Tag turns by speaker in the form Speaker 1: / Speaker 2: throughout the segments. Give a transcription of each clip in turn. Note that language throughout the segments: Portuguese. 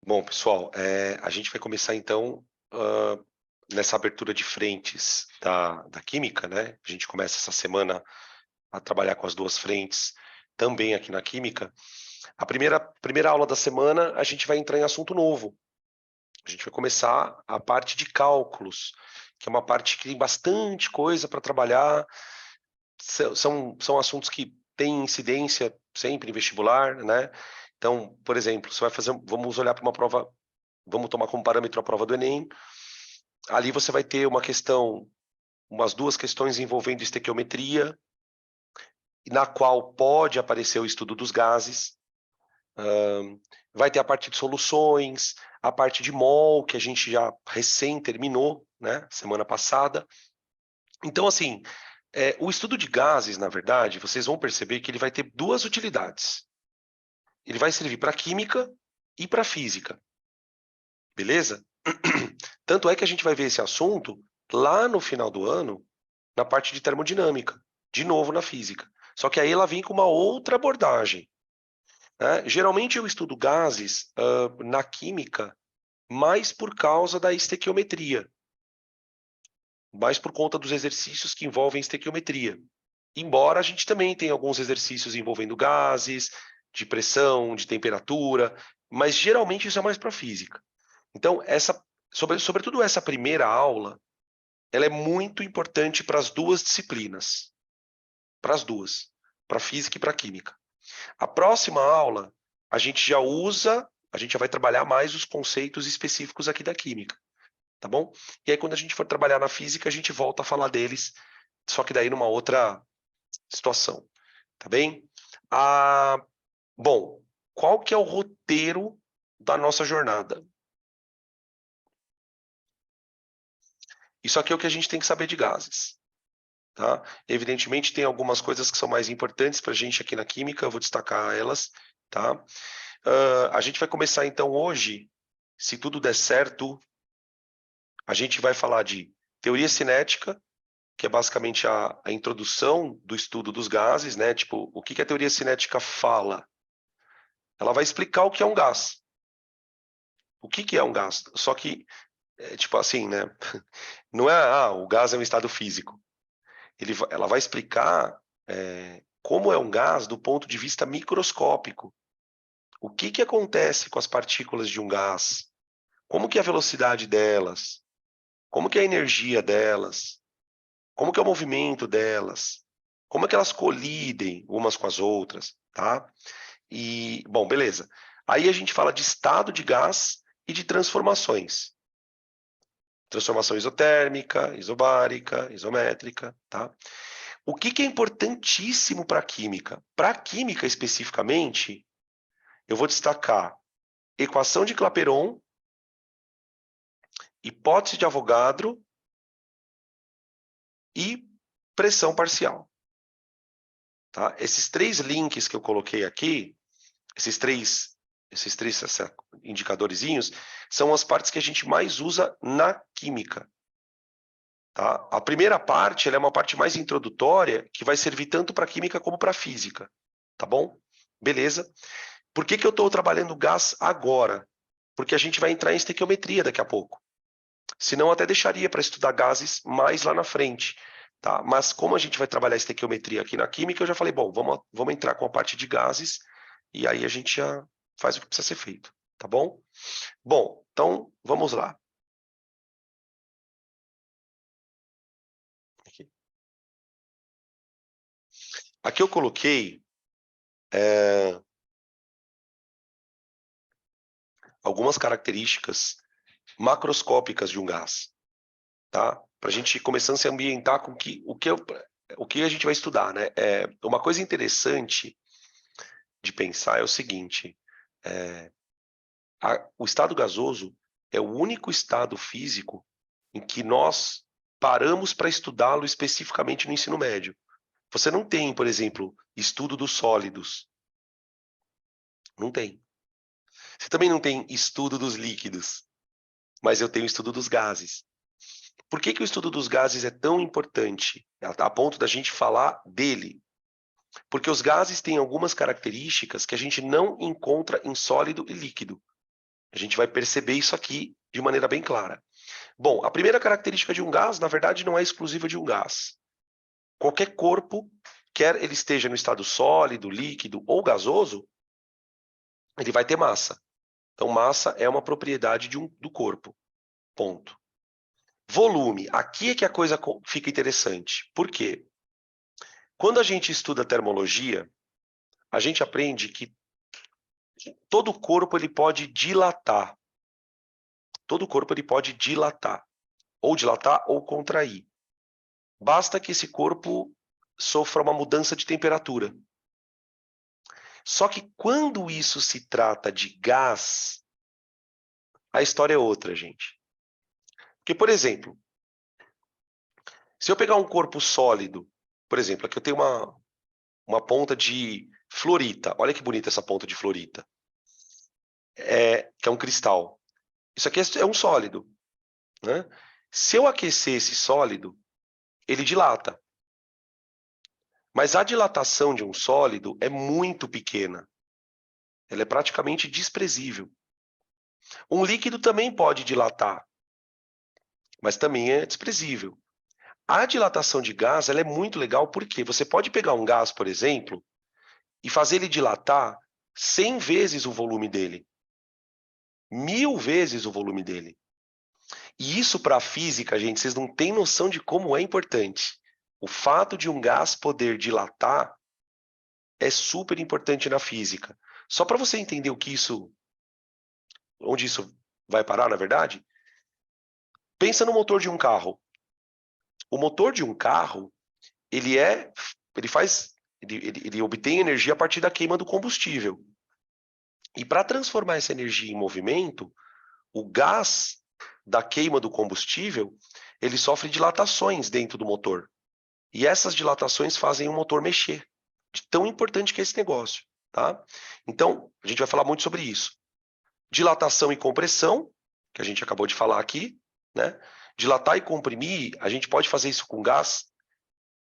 Speaker 1: Bom, pessoal, a gente vai começar então nessa abertura de frentes da química, né? A gente começa essa semana a trabalhar com as duas frentes também aqui na química. A primeira aula da semana a gente vai entrar em assunto novo. A gente vai começar a parte de cálculos, que é uma parte que tem bastante coisa para trabalhar. São assuntos que têm incidência sempre em vestibular, né? Então, por exemplo, você vai fazer, vamos olhar para uma prova. Vamos tomar como parâmetro a prova do Enem. Ali você vai ter uma questão, umas duas questões envolvendo estequiometria, na qual pode aparecer o estudo dos gases. Vai ter a parte de soluções, a parte de mol, que a gente já recém terminou, né, semana passada. Então, assim, o estudo de gases, na verdade, vocês vão perceber que ele vai ter duas utilidades. Ele vai servir para química e para física. Beleza? Tanto é que a gente vai ver esse assunto lá no final do ano, na parte de termodinâmica, de novo na física. Só que aí ela vem com uma outra abordagem, né? Geralmente eu estudo gases na química mais por causa da estequiometria, mais por conta dos exercícios que envolvem estequiometria. Embora a gente também tenha alguns exercícios envolvendo gases, de pressão, de temperatura, mas geralmente isso é mais para física. Então, sobretudo essa primeira aula, ela é muito importante para as duas disciplinas, para as duas, para física e para química. A próxima aula, a gente já vai trabalhar mais os conceitos específicos aqui da química, tá bom? E aí quando a gente for trabalhar na física, a gente volta a falar deles, só que daí numa outra situação, tá bem? Bom, qual que é o roteiro da nossa jornada? Isso aqui é o que a gente tem que saber de gases. Tá? Evidentemente, tem algumas coisas que são mais importantes para a gente aqui na química, eu vou destacar elas. Tá? A gente vai começar, então, hoje, se tudo der certo, a gente vai falar de teoria cinética, que é basicamente a introdução do estudo dos gases, né? Tipo, o que a teoria cinética fala? Ela vai explicar o que é um gás. O que é um gás? Só que, tipo assim, né? Não é, o gás é um estado físico. Ela vai explicar como é um gás do ponto de vista microscópico. O que acontece com as partículas de um gás? Como que é a velocidade delas? Como que é a energia delas? Como que é o movimento delas? Como é que elas colidem umas com as outras, tá? E, bom, beleza. Aí a gente fala de estado de gás e de transformações. Transformação isotérmica, isobárica, isométrica, tá? O que é importantíssimo para a química? Para a química especificamente, eu vou destacar equação de Clapeyron, hipótese de Avogadro e pressão parcial. Tá? Esses três links que eu coloquei aqui, esses três indicadorzinhos, são as partes que a gente mais usa na química. Tá? A primeira parte ela é uma parte mais introdutória, que vai servir tanto para química como para física. Tá bom? Beleza. Por que eu estou trabalhando gás agora? Porque a gente vai entrar em estequiometria daqui a pouco. Senão, até deixaria para estudar gases mais lá na frente. Tá? Mas como a gente vai trabalhar estequiometria aqui na química, eu já falei, bom, vamos entrar com a parte de gases e aí a gente já faz o que precisa ser feito. Tá bom? Bom, então vamos lá. Aqui eu coloquei algumas características macroscópicas de um gás. Tá? Para a gente ir começando a se ambientar com o que a gente vai estudar. Né? Uma coisa interessante de pensar é o seguinte: o estado gasoso é o único estado físico em que nós paramos para estudá-lo especificamente no ensino médio. Você não tem, por exemplo, estudo dos sólidos. Não tem. Você também não tem estudo dos líquidos, mas eu tenho estudo dos gases. Por que o estudo dos gases é tão importante, a ponto da gente falar dele? Porque os gases têm algumas características que a gente não encontra em sólido e líquido. A gente vai perceber isso aqui de maneira bem clara. Bom, a primeira característica de um gás, na verdade, não é exclusiva de um gás. Qualquer corpo, quer ele esteja no estado sólido, líquido ou gasoso, ele vai ter massa. Então, massa é uma propriedade do corpo. Ponto. Volume. Aqui é que a coisa fica interessante. Por quê? Quando a gente estuda termologia, a gente aprende que todo o corpo ele pode dilatar. Todo o corpo ele pode dilatar. Ou dilatar ou contrair. Basta que esse corpo sofra uma mudança de temperatura. Só que quando isso se trata de gás, a história é outra, gente. Porque, por exemplo, se eu pegar um corpo sólido, por exemplo, aqui eu tenho uma ponta de fluorita. Olha que bonita essa ponta de fluorita. Que é um cristal. Isso aqui é um sólido, né? Se eu aquecer esse sólido, ele dilata. Mas a dilatação de um sólido é muito pequena. Ela é praticamente desprezível. Um líquido também pode dilatar, mas também é desprezível. A dilatação de gás ela é muito legal porque você pode pegar um gás, por exemplo, e fazer ele dilatar 100 vezes o volume dele. 1000 vezes o volume dele. E isso para a física, gente, vocês não têm noção de como é importante. O fato de um gás poder dilatar é super importante na física. Só para você entender onde isso vai parar, na verdade, pensa no motor de um carro. O motor de um carro, ele obtém energia a partir da queima do combustível. E para transformar essa energia em movimento, o gás da queima do combustível, ele sofre dilatações dentro do motor. E essas dilatações fazem o motor mexer. De tão importante que é esse negócio, tá? Então, a gente vai falar muito sobre isso. Dilatação e compressão, que a gente acabou de falar aqui, né? Dilatar e comprimir, a gente pode fazer isso com gás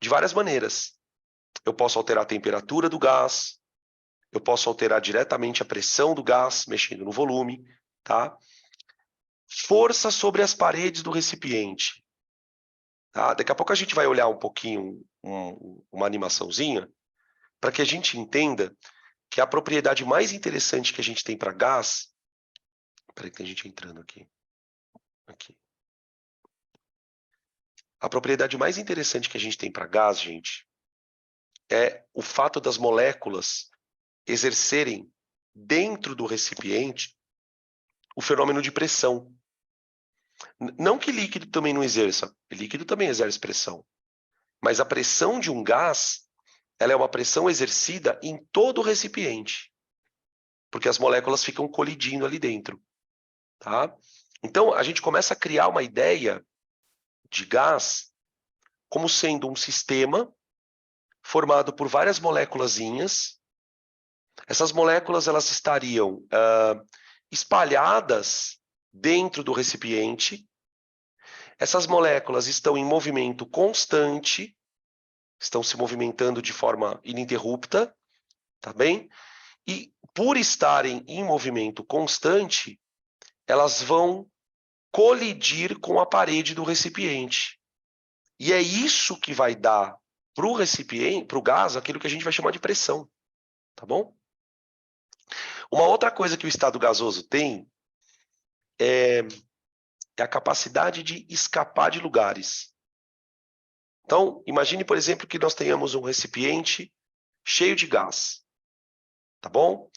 Speaker 1: de várias maneiras. Eu posso alterar a temperatura do gás, eu posso alterar diretamente a pressão do gás, mexendo no volume, tá? Força sobre as paredes do recipiente. Tá? Daqui a pouco a gente vai olhar um pouquinho, uma animaçãozinha, para que a gente entenda que a propriedade mais interessante que a gente tem para gás... Espera que tem gente entrando aqui. A propriedade mais interessante que a gente tem para gás, gente, é o fato das moléculas exercerem dentro do recipiente o fenômeno de pressão. Não que líquido também não exerça, líquido também exerce pressão. Mas a pressão de um gás, ela é uma pressão exercida em todo o recipiente, porque as moléculas ficam colidindo ali dentro, tá? Então, a gente começa a criar uma ideia de gás como sendo um sistema formado por várias moléculazinhas. Essas moléculas elas estariam espalhadas dentro do recipiente. Essas moléculas estão em movimento constante, estão se movimentando de forma ininterrupta, tá bem? E por estarem em movimento constante, elas vão colidir com a parede do recipiente. E é isso que vai dar para o recipiente, para o gás, aquilo que a gente vai chamar de pressão, tá bom? Uma outra coisa que o estado gasoso tem é a capacidade de escapar de lugares. Então, imagine, por exemplo, que nós tenhamos um recipiente cheio de gás, tá bom?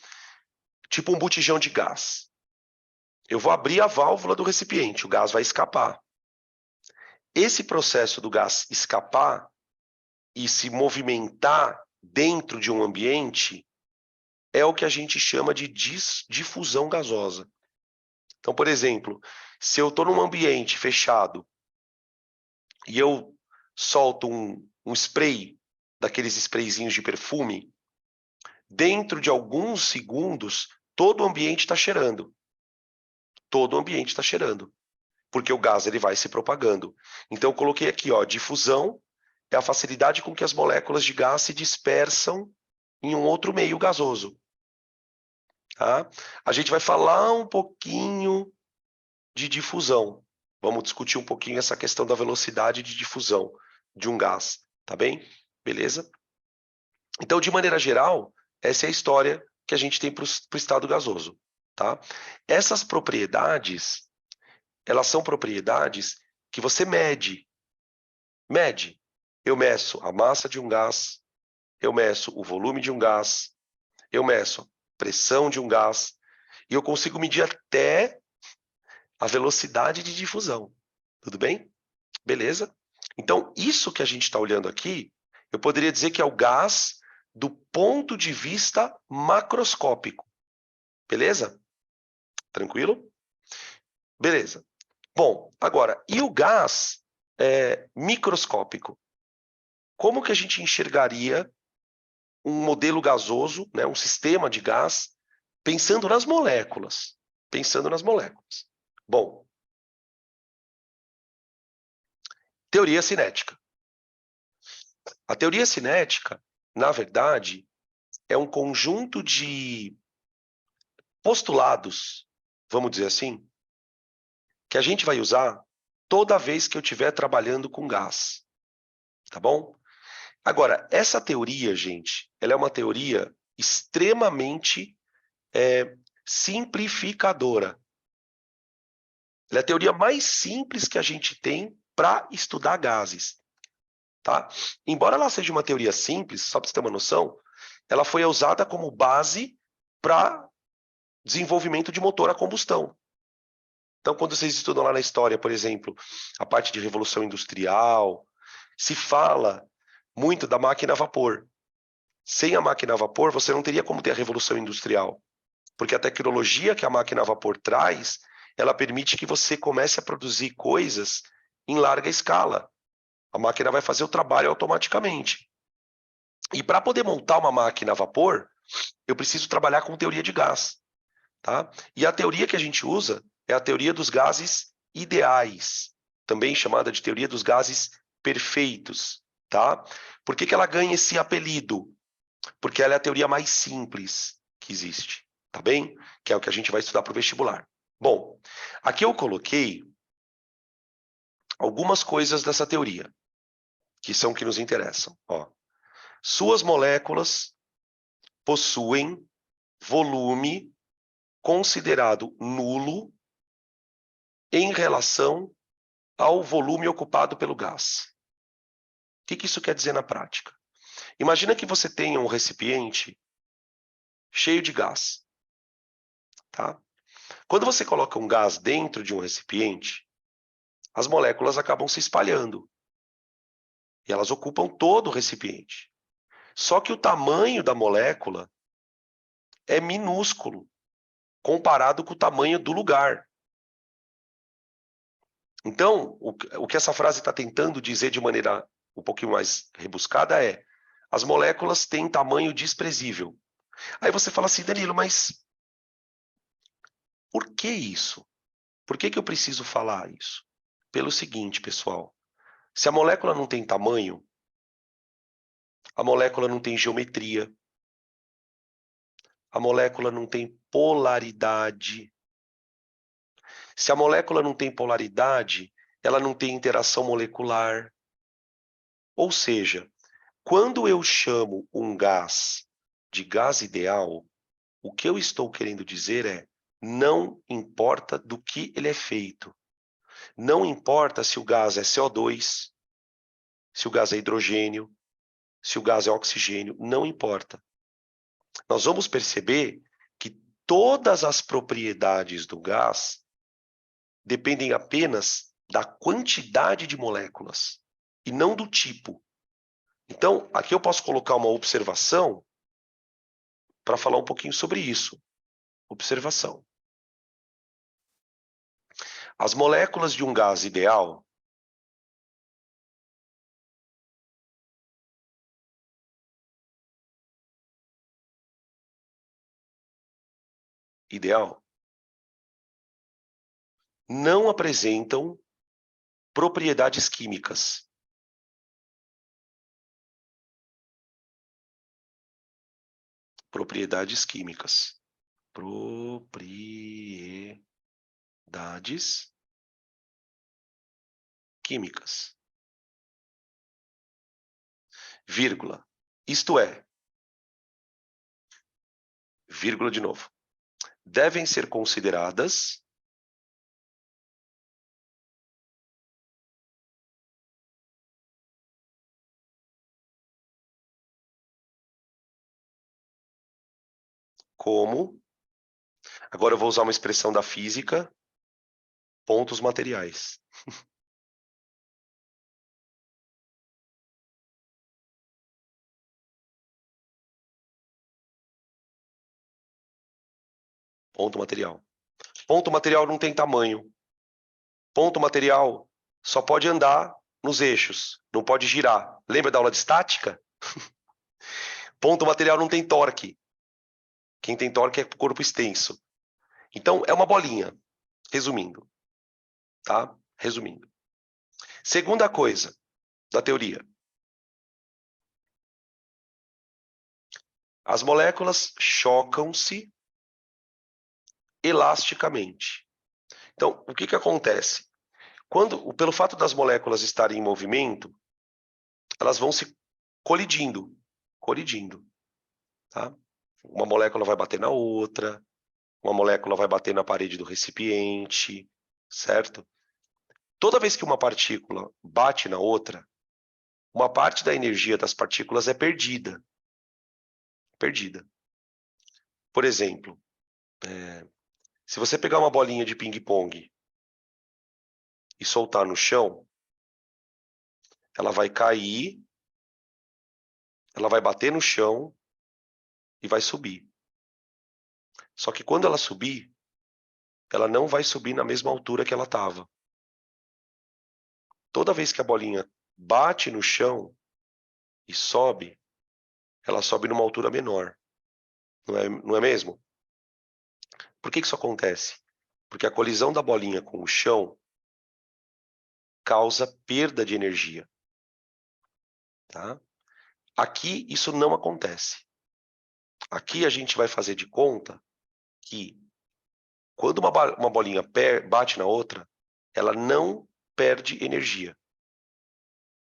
Speaker 1: Tipo um botijão de gás. Eu vou abrir a válvula do recipiente, o gás vai escapar. Esse processo do gás escapar e se movimentar dentro de um ambiente é o que a gente chama de difusão gasosa. Então, por exemplo, se eu estou num ambiente fechado e eu solto um spray, daqueles sprayzinhos de perfume, dentro de alguns segundos, todo o ambiente está cheirando. Todo o ambiente está cheirando. Porque o gás ele vai se propagando. Então, eu coloquei aqui, ó, difusão é a facilidade com que as moléculas de gás se dispersam em um outro meio gasoso. tá? A gente vai falar um pouquinho de difusão. Vamos discutir um pouquinho essa questão da velocidade de difusão de um gás, tá bem? Beleza? Então, de maneira geral, essa é a história que a gente tem para o estado gasoso, tá? Essas propriedades, elas são propriedades que você mede. Mede. Eu meço a massa de um gás, eu meço o volume de um gás, eu meço a pressão de um gás, e eu consigo medir até a velocidade de difusão. Tudo bem? Beleza? Então, isso que a gente está olhando aqui, eu poderia dizer que é o gás do ponto de vista macroscópico. Beleza? Tranquilo? Beleza. Bom, agora, e o gás microscópico? Como que a gente enxergaria um modelo gasoso, né, um sistema de gás, pensando nas moléculas? Pensando nas moléculas. Bom, teoria cinética. A teoria cinética, na verdade, é um conjunto de postulados, vamos dizer assim, que a gente vai usar toda vez que eu estiver trabalhando com gás, tá bom? Agora, essa teoria, gente, ela é uma teoria extremamente simplificadora. Ela é a teoria mais simples que a gente tem para estudar gases, tá? Embora ela seja uma teoria simples, só para você ter uma noção, ela foi usada como base para desenvolvimento de motor a combustão. Então, quando vocês estudam lá na história, por exemplo, a parte de Revolução Industrial, se fala muito da máquina a vapor. Sem a máquina a vapor, você não teria como ter a Revolução Industrial, porque a tecnologia que a máquina a vapor traz, ela permite que você comece a produzir coisas em larga escala. A máquina vai fazer o trabalho automaticamente. E para poder montar uma máquina a vapor, eu preciso trabalhar com teoria de gás. Tá? E a teoria que a gente usa é a teoria dos gases ideais, também chamada de teoria dos gases perfeitos. Tá? Por que ela ganha esse apelido? Porque ela é a teoria mais simples que existe, tá bem? Que é o que a gente vai estudar para o vestibular. Bom, aqui eu coloquei algumas coisas dessa teoria, que são que nos interessam. Ó, suas moléculas possuem volume considerado nulo em relação ao volume ocupado pelo gás. O que isso quer dizer na prática? Imagina que você tenha um recipiente cheio de gás. Tá? Quando você coloca um gás dentro de um recipiente, as moléculas acabam se espalhando. E elas ocupam todo o recipiente. Só que o tamanho da molécula é minúsculo comparado com o tamanho do lugar. Então, o que essa frase está tentando dizer de maneira um pouquinho mais rebuscada é: as moléculas têm tamanho desprezível. Aí você fala assim, Danilo, mas por que isso? Por que eu preciso falar isso? Pelo seguinte, pessoal, se a molécula não tem tamanho, a molécula não tem geometria, a molécula não tem polaridade. Se a molécula não tem polaridade, ela não tem interação molecular. Ou seja, quando eu chamo um gás de gás ideal, o que eu estou querendo dizer é: não importa do que ele é feito. Não importa se o gás é CO2, se o gás é hidrogênio, se o gás é oxigênio, não importa. Nós vamos perceber que todas as propriedades do gás dependem apenas da quantidade de moléculas e não do tipo. Então, aqui eu posso colocar uma observação para falar um pouquinho sobre isso. Observação. As moléculas de um gás ideal não apresentam propriedades químicas. Propriedades químicas. propriedades químicas, vírgula. Isto é, vírgula de novo, devem ser consideradas como, agora eu vou usar uma expressão da física, pontos materiais. Ponto material. Ponto material não tem tamanho. Ponto material só pode andar nos eixos, não pode girar. Lembra da aula de estática? Ponto material não tem torque. Quem tem torque é corpo extenso. Então, é uma bolinha. Resumindo. Tá? Resumindo. Segunda coisa da teoria. As moléculas chocam-se elasticamente. Então, o que acontece? Pelo fato das moléculas estarem em movimento, elas vão se colidindo. Tá? Uma molécula vai bater na outra, uma molécula vai bater na parede do recipiente, certo? Toda vez que uma partícula bate na outra, uma parte da energia das partículas é perdida. Perdida. Por exemplo, se você pegar uma bolinha de ping-pong e soltar no chão, ela vai cair, ela vai bater no chão e vai subir. Só que quando ela subir, ela não vai subir na mesma altura que ela estava. Toda vez que a bolinha bate no chão e sobe, ela sobe numa altura menor. Não é mesmo? Por que isso acontece? Porque a colisão da bolinha com o chão causa perda de energia. Tá? Aqui isso não acontece. Aqui a gente vai fazer de conta que quando uma bolinha bate na outra, ela não perde energia.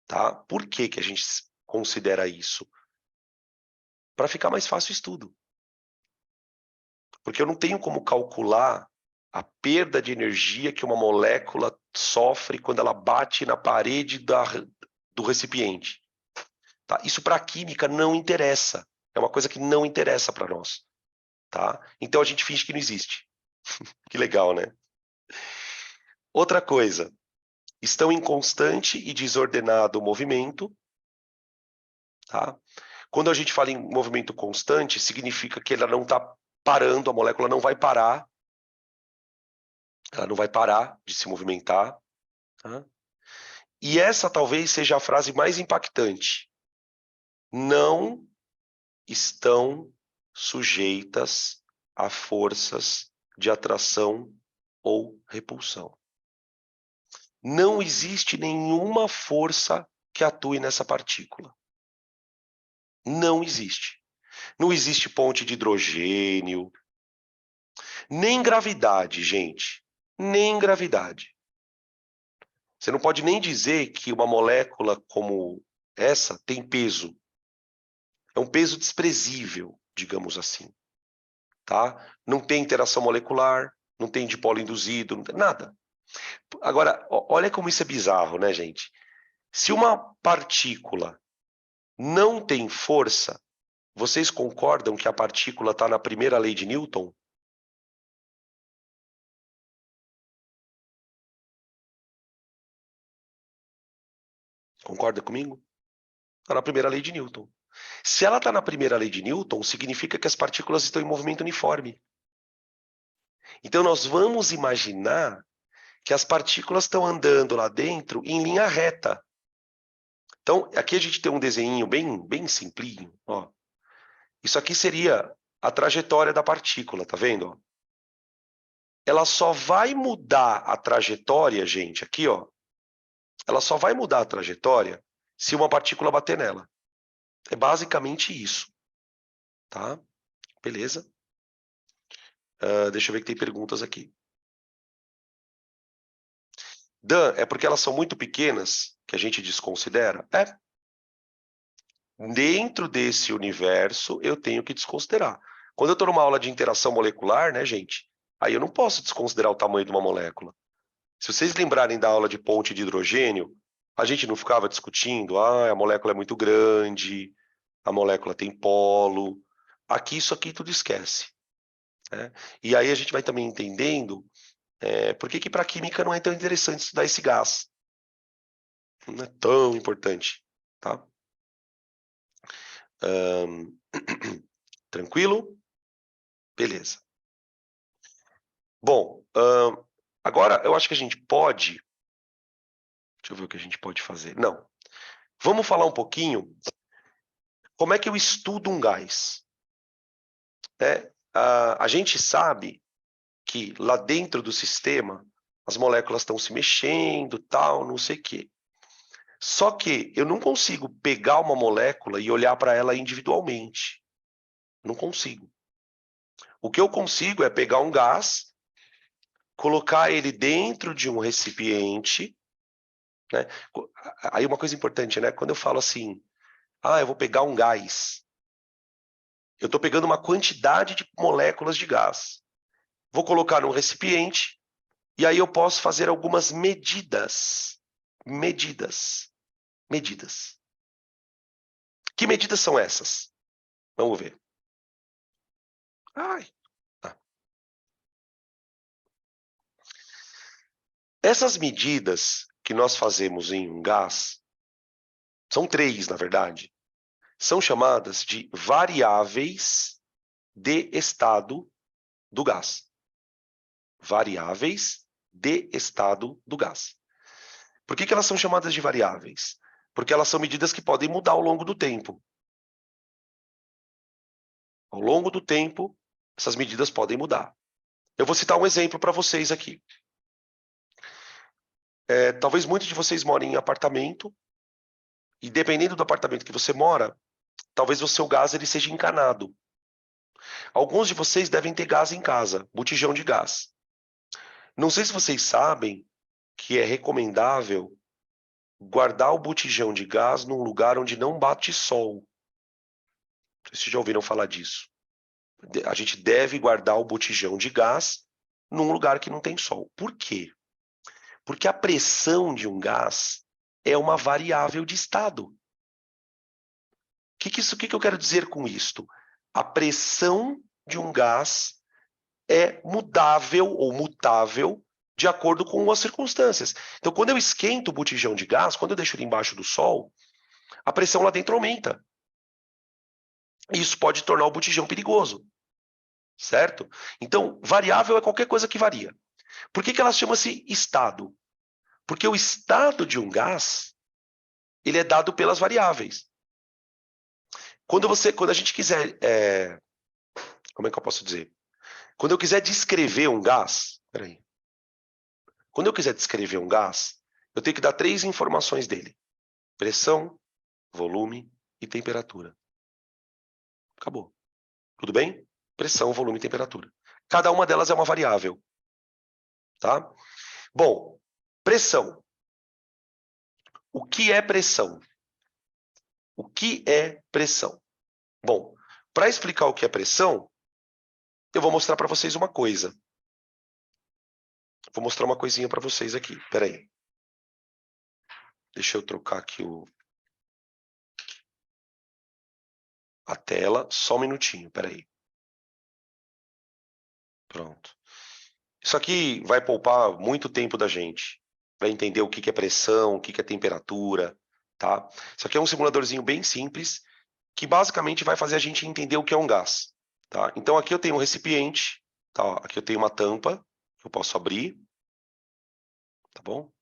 Speaker 1: Tá? Por que a gente considera isso? Para ficar mais fácil o estudo. Porque eu não tenho como calcular a perda de energia que uma molécula sofre quando ela bate na parede do recipiente. Tá? Isso para a química não interessa. É uma coisa que não interessa para nós. Tá? Então a gente finge que não existe. Que legal, né? Outra coisa. Estão em constante e desordenado movimento. Tá? Quando a gente fala em movimento constante, significa que ela não está parando, a molécula não vai parar. Ela não vai parar de se movimentar. Tá? E essa talvez seja a frase mais impactante. Não estão sujeitas a forças de atração ou repulsão. Não existe nenhuma força que atue nessa partícula. Não existe. Não existe ponte de hidrogênio, nem gravidade, gente. Nem gravidade. Você não pode nem dizer que uma molécula como essa tem peso. É um peso desprezível, digamos assim. Tá? Não tem interação molecular, não tem dipolo induzido, não tem nada. Agora, olha como isso é bizarro, né, gente? Se uma partícula não tem força, vocês concordam que a partícula está na primeira lei de Newton? Concorda comigo? Está na primeira lei de Newton. Se ela está na primeira lei de Newton, significa que as partículas estão em movimento uniforme. Então, nós vamos imaginar que as partículas estão andando lá dentro em linha reta. Então, aqui a gente tem um desenho bem simplinho. Ó. Isso aqui seria a trajetória da partícula, tá vendo? Ela só vai mudar a trajetória, gente, aqui, ó. Ela só vai mudar a trajetória se uma partícula bater nela. É basicamente isso, tá? Beleza? Deixa eu ver que tem perguntas aqui. Dan, é porque elas são muito pequenas que a gente desconsidera? É. Dentro desse universo, eu tenho que desconsiderar. Quando eu estou numa aula de interação molecular, né, gente? Aí eu não posso desconsiderar o tamanho de uma molécula. Se vocês lembrarem da aula de ponte de hidrogênio, a gente não ficava discutindo, a molécula é muito grande, a molécula tem polo. Aqui, isso aqui tudo esquece. Né? E aí a gente vai também entendendo por que para a química não é tão interessante estudar esse gás. Não é tão importante. Tá? Tranquilo? Beleza. Bom, agora eu acho que a gente pode... Deixa eu ver o que a gente pode fazer. Não. Vamos falar um pouquinho como é que eu estudo um gás. A gente sabe que lá dentro do sistema as moléculas estão se mexendo, tal, não sei o quê. Só que eu não consigo pegar uma molécula e olhar para ela individualmente. Não consigo. O que eu consigo é pegar um gás, colocar ele dentro de um recipiente, né? Aí uma coisa importante, né? Quando eu falo assim, eu vou pegar um gás, eu estou pegando uma quantidade de moléculas de gás. Vou colocar num recipiente e aí eu posso fazer algumas medidas. Medidas. Que medidas são essas? Vamos ver. Tá. Essas medidas que nós fazemos em um gás, são 3, na verdade, são chamadas de variáveis de estado do gás. Variáveis de estado do gás. Por que elas são chamadas de variáveis? Porque elas são medidas que podem mudar ao longo do tempo. Ao longo do tempo, essas medidas podem mudar. Eu vou citar um exemplo para vocês aqui. Talvez muitos de vocês morem em apartamento, e dependendo do apartamento que você mora, talvez o seu gás ele seja encanado. Alguns de vocês devem ter gás em casa, botijão de gás. Não sei se vocês sabem que é recomendável guardar o botijão de gás num lugar onde não bate sol. Vocês já ouviram falar disso? A gente deve guardar o botijão de gás num lugar que não tem sol. Por quê? Porque a pressão de um gás é uma variável de estado. O que eu quero dizer com isto? A pressão de um gás é mudável ou mutável de acordo com as circunstâncias. Então, quando eu esquento o botijão de gás, quando eu deixo ele embaixo do sol, a pressão lá dentro aumenta. Isso pode tornar o botijão perigoso, certo? Então, variável é qualquer coisa que varia. Por que ela chama-se estado? Porque o estado de um gás, ele é dado pelas variáveis. Quando a gente quiser... como é que eu posso dizer? Quando eu quiser descrever um gás... Peraí. Quando eu quiser descrever um gás, eu tenho que dar 3 informações dele. Pressão, volume e temperatura. Acabou. Tudo bem? Pressão, volume e temperatura. Cada uma delas é uma variável. Tá? Bom, pressão. O que é pressão? O que é pressão? Bom, para explicar o que é pressão, eu vou mostrar para vocês uma coisa. Vou mostrar uma coisinha para vocês aqui. Espera aí. Deixa eu trocar aqui a tela. Só um minutinho, espera aí. Pronto. Isso aqui vai poupar muito tempo da gente. Para entender o que é pressão, o que é temperatura. Tá? Isso aqui é um simuladorzinho bem simples, que basicamente vai fazer a gente entender o que é um gás. Tá? Então aqui eu tenho um recipiente. Tá? Aqui eu tenho uma tampa, que eu posso abrir. Tá bom?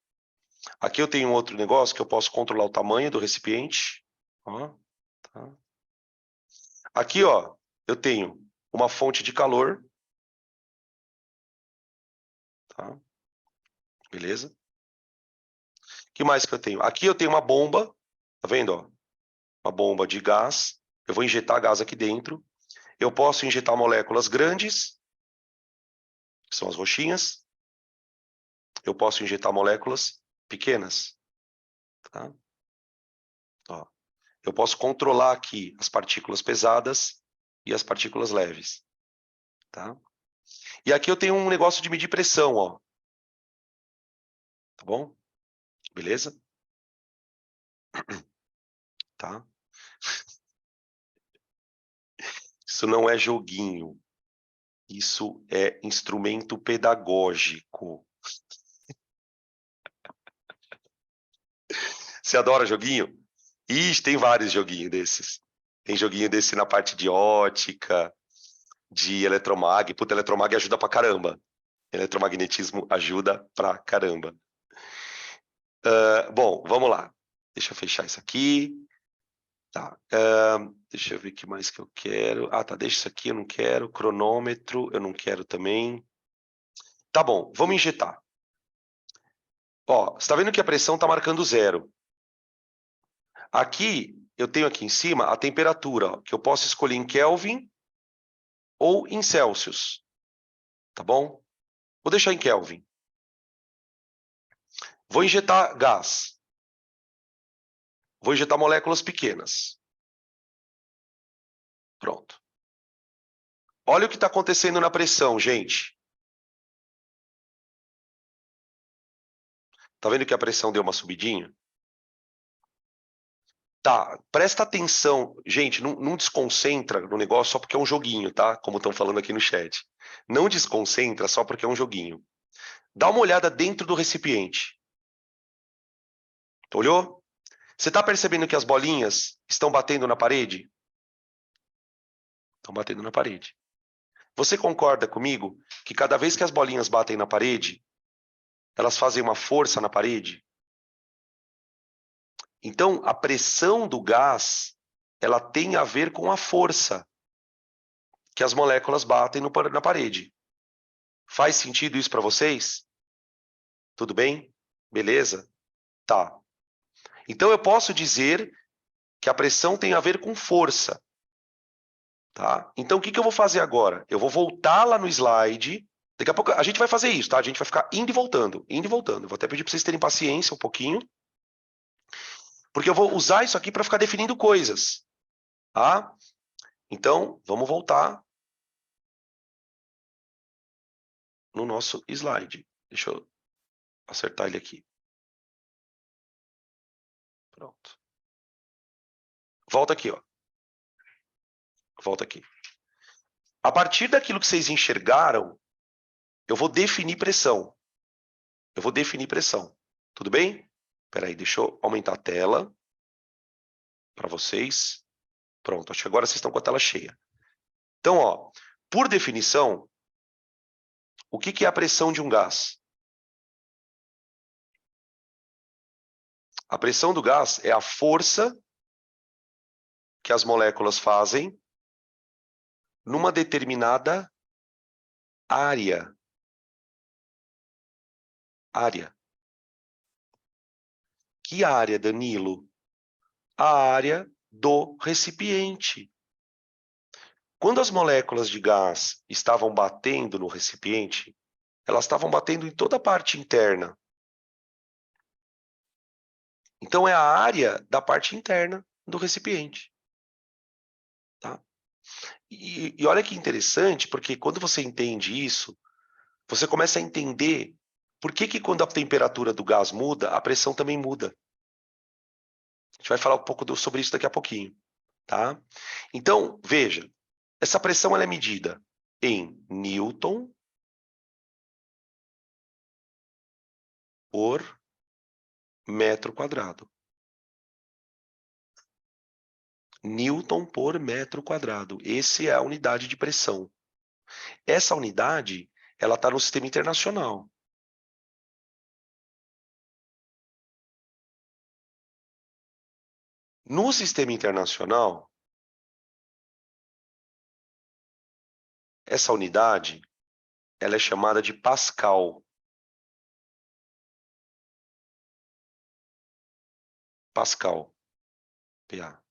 Speaker 1: Aqui eu tenho um outro negócio que eu posso controlar o tamanho do recipiente. Ó, tá. Aqui, ó, eu tenho uma fonte de calor. Tá? Beleza? O que mais que eu tenho? Aqui eu tenho uma bomba. Tá vendo? Ó? Uma bomba de gás. Eu vou injetar gás aqui dentro. Eu posso injetar moléculas grandes que são as roxinhas. Eu posso injetar moléculas pequenas. Tá? Ó, eu posso controlar aqui as partículas pesadas e as partículas leves. Tá? E aqui eu tenho um negócio de medir pressão, ó. Tá bom? Beleza? Tá? Isso não é joguinho. Isso é instrumento pedagógico. Você adora joguinho? Ixi, tem vários joguinhos desses. Tem joguinho desse na parte de ótica, de eletromag. Puta, eletromag ajuda pra caramba. Eletromagnetismo ajuda pra caramba. Bom, vamos lá. Deixa eu fechar isso aqui. Tá. Deixa eu ver o que mais que eu quero. Ah, tá. Deixa isso aqui, eu não quero. Cronômetro, eu não quero também. Tá bom, vamos injetar. Ó, você tá vendo que a pressão tá marcando 0. Aqui, eu tenho aqui em cima a temperatura, ó, que eu posso escolher em Kelvin ou em Celsius. Tá bom? Vou deixar em Kelvin. Vou injetar gás. Vou injetar moléculas pequenas. Pronto. Olha o que está acontecendo na pressão, gente. Tá vendo que a pressão deu uma subidinha? Tá, presta atenção. Gente, não desconcentra no negócio só porque é um joguinho, tá? Como estão falando aqui no chat. Não desconcentra só porque é um joguinho. Dá uma olhada dentro do recipiente. Olhou? Você está percebendo que as bolinhas estão batendo na parede? Estão batendo na parede. Você concorda comigo que cada vez que as bolinhas batem na parede, elas fazem uma força na parede? Então, a pressão do gás, ela tem a ver com a força que as moléculas batem na parede. Faz sentido isso para vocês? Tudo bem? Beleza? Tá. Então, eu posso dizer que a pressão tem a ver com força. Tá? Então, o que eu vou fazer agora? Eu vou voltar lá no slide. Daqui a pouco a gente vai fazer isso, tá? A gente vai ficar indo e voltando, indo e voltando. Vou até pedir para vocês terem paciência um pouquinho, porque eu vou usar isso aqui para ficar definindo coisas, tá? Então, vamos voltar no nosso slide. Deixa eu acertar ele aqui. Pronto. Volta aqui, ó. Volta aqui. A partir daquilo que vocês enxergaram, eu vou definir pressão. Eu vou definir pressão. Tudo bem? Espera aí, deixa eu aumentar a tela para vocês. Pronto, acho que agora vocês estão com a tela cheia. Então, ó, por definição, o que é a pressão de um gás? A pressão do gás é a força que as moléculas fazem numa determinada área. Área. Que área, Danilo? A área do recipiente. Quando as moléculas de gás estavam batendo no recipiente, elas estavam batendo em toda a parte interna. Então, é a área da parte interna do recipiente. Tá? E olha que interessante, porque quando você entende isso, você começa a entender por que quando a temperatura do gás muda, a pressão também muda. A gente vai falar um pouco sobre isso daqui a pouquinho. Tá? Então, veja, essa pressão ela é medida em Newton por metro quadrado. Newton por metro quadrado. Essa é a unidade de pressão. Essa unidade, ela está no sistema internacional. No sistema internacional, essa unidade, ela é chamada de Pascal. Pascal. PA.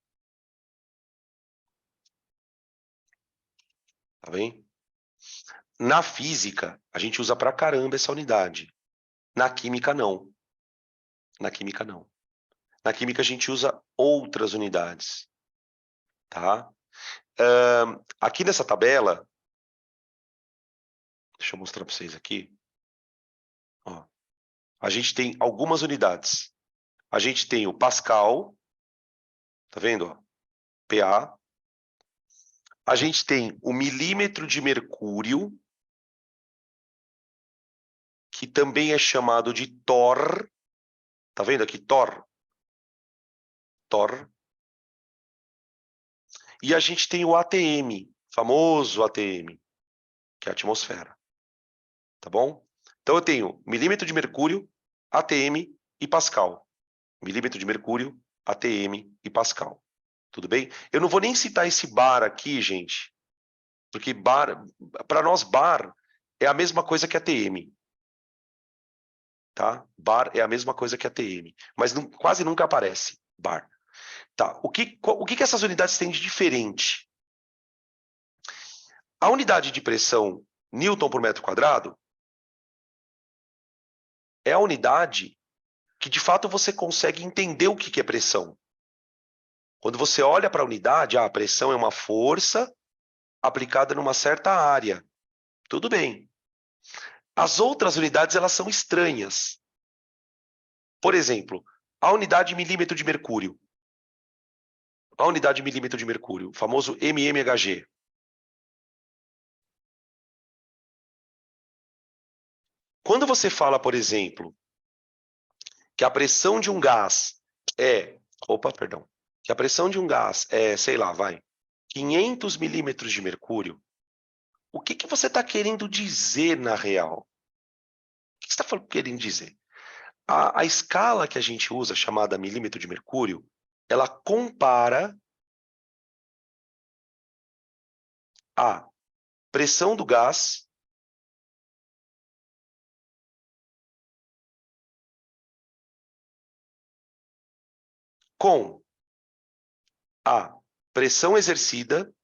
Speaker 1: Tá bem? Na física, a gente usa pra caramba essa unidade. Na química, não. Na química, não. Na química, a gente usa outras unidades. Tá? Aqui nessa tabela, deixa eu mostrar para vocês aqui. Ó, a gente tem algumas unidades. A gente tem o Pascal, tá vendo? Ó, PA. A gente tem o milímetro de mercúrio, que também é chamado de torr. Tá vendo aqui? Torr. Torr. E a gente tem o ATM, famoso ATM, que é a atmosfera. Tá bom? Então eu tenho milímetro de mercúrio, ATM e Pascal. Milímetro de mercúrio, ATM e Pascal. Tudo bem? Eu não vou nem citar esse bar aqui, gente, porque bar, para nós, bar é a mesma coisa que ATM. Tá? Bar é a mesma coisa que ATM, mas quase nunca aparece bar. Tá? O que essas unidades têm de diferente? A unidade de pressão Newton por metro quadrado é a unidade que, de fato, você consegue entender o que é pressão. Quando você olha para a unidade, a pressão é uma força aplicada numa certa área. Tudo bem. As outras unidades, elas são estranhas. Por exemplo, a unidade milímetro de mercúrio. A unidade milímetro de mercúrio, o famoso mmHg. Quando você fala, por exemplo, que a pressão de um gás é... Opa, perdão. Que a pressão de um gás é, sei lá, 500 milímetros de mercúrio, o que você está querendo dizer na real? O que você está querendo dizer? A escala que a gente usa, chamada milímetro de mercúrio, ela compara a pressão do gás com a pressão exercida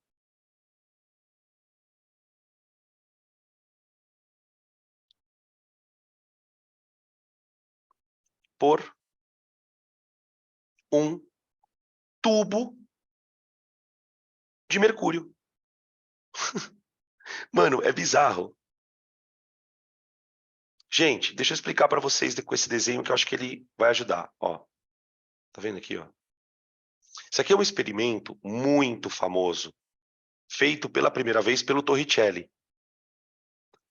Speaker 1: por um tubo de mercúrio. Mano, é bizarro. Gente, deixa eu explicar para vocês com esse desenho que eu acho que ele vai ajudar. Ó, tá vendo aqui, ó? Isso aqui é um experimento muito famoso, feito pela primeira vez pelo Torricelli.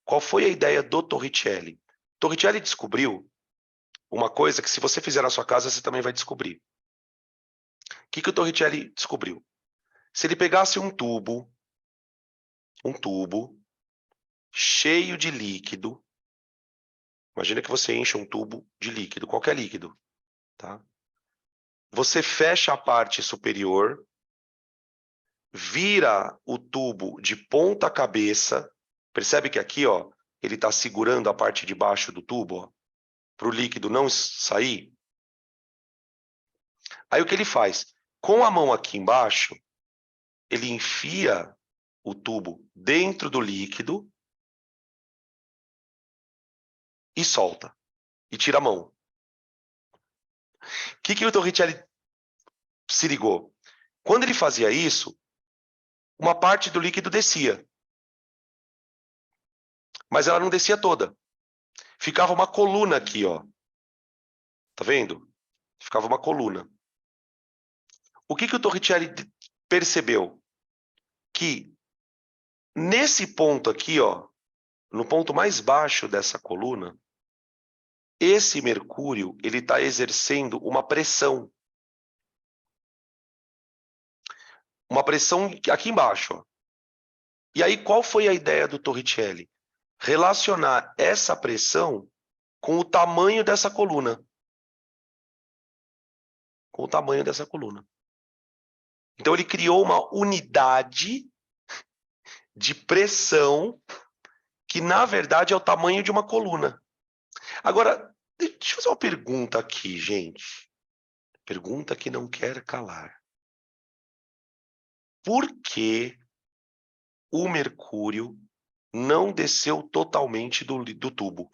Speaker 1: Qual foi a ideia do Torricelli? Torricelli descobriu uma coisa que, se você fizer na sua casa, você também vai descobrir. O que o Torricelli descobriu? Se ele pegasse um tubo cheio de líquido, imagina que você enche um tubo de líquido, qualquer líquido, tá? Você fecha a parte superior, vira o tubo de ponta cabeça, percebe que aqui, ó, ele está segurando a parte de baixo do tubo, para o líquido não sair? Aí o que ele faz? Com a mão aqui embaixo, ele enfia o tubo dentro do líquido e solta. E tira a mão. O que o Torricelli se ligou? Quando ele fazia isso, uma parte do líquido descia. Mas ela não descia toda. Ficava uma coluna aqui, ó. Tá vendo? Ficava uma coluna. O que o Torricelli percebeu? Que nesse ponto aqui, ó, no ponto mais baixo dessa coluna, esse mercúrio, ele está exercendo uma pressão. Uma pressão aqui embaixo, ó. E aí, qual foi a ideia do Torricelli? Relacionar essa pressão com o tamanho dessa coluna. Com o tamanho dessa coluna. Então, ele criou uma unidade de pressão que, na verdade, é o tamanho de uma coluna. Agora, deixa eu fazer uma pergunta aqui, gente. Pergunta que não quer calar. Por que o mercúrio não desceu totalmente do tubo.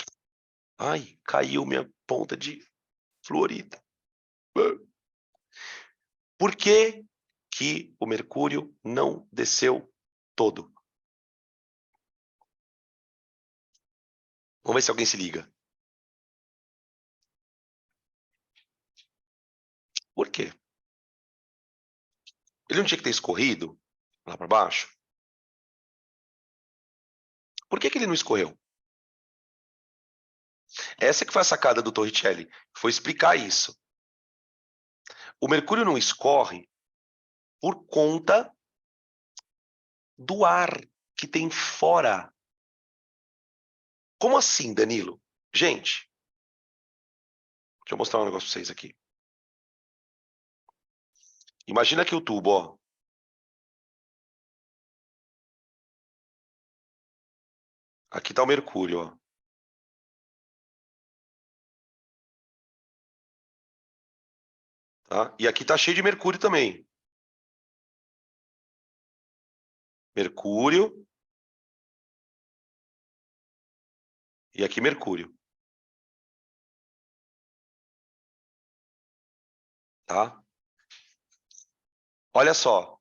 Speaker 1: Ai, caiu minha ponta de fluorita. Por que que o mercúrio não desceu todo? Vamos ver se alguém se liga. Por quê? Ele não tinha que ter escorrido lá para baixo? Por que que ele não escorreu? Essa que foi a sacada do Torricelli, foi explicar isso. O mercúrio não escorre por conta do ar que tem fora. Como assim, Danilo? Gente, deixa eu mostrar um negócio para vocês aqui. Imagina aqui o tubo, ó. Aqui está o mercúrio, ó. Tá? E aqui está cheio de mercúrio também. Mercúrio. E aqui mercúrio. Tá? Olha só.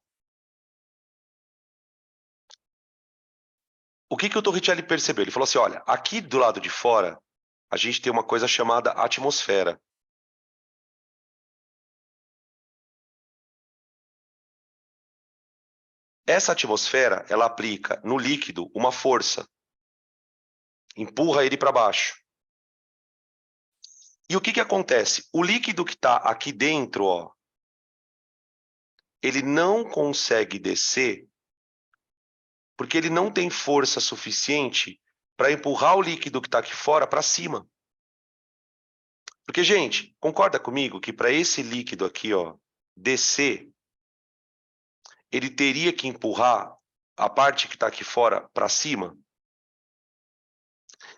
Speaker 1: O que o Torricelli percebeu? Ele falou assim, olha, aqui do lado de fora, a gente tem uma coisa chamada atmosfera. Essa atmosfera, ela aplica no líquido uma força. Empurra ele para baixo. E o que acontece? O líquido que está aqui dentro, ó, ele não consegue descer porque ele não tem força suficiente para empurrar o líquido que está aqui fora para cima. Porque, gente, concorda comigo que para esse líquido aqui, ó, descer, ele teria que empurrar a parte que está aqui fora para cima?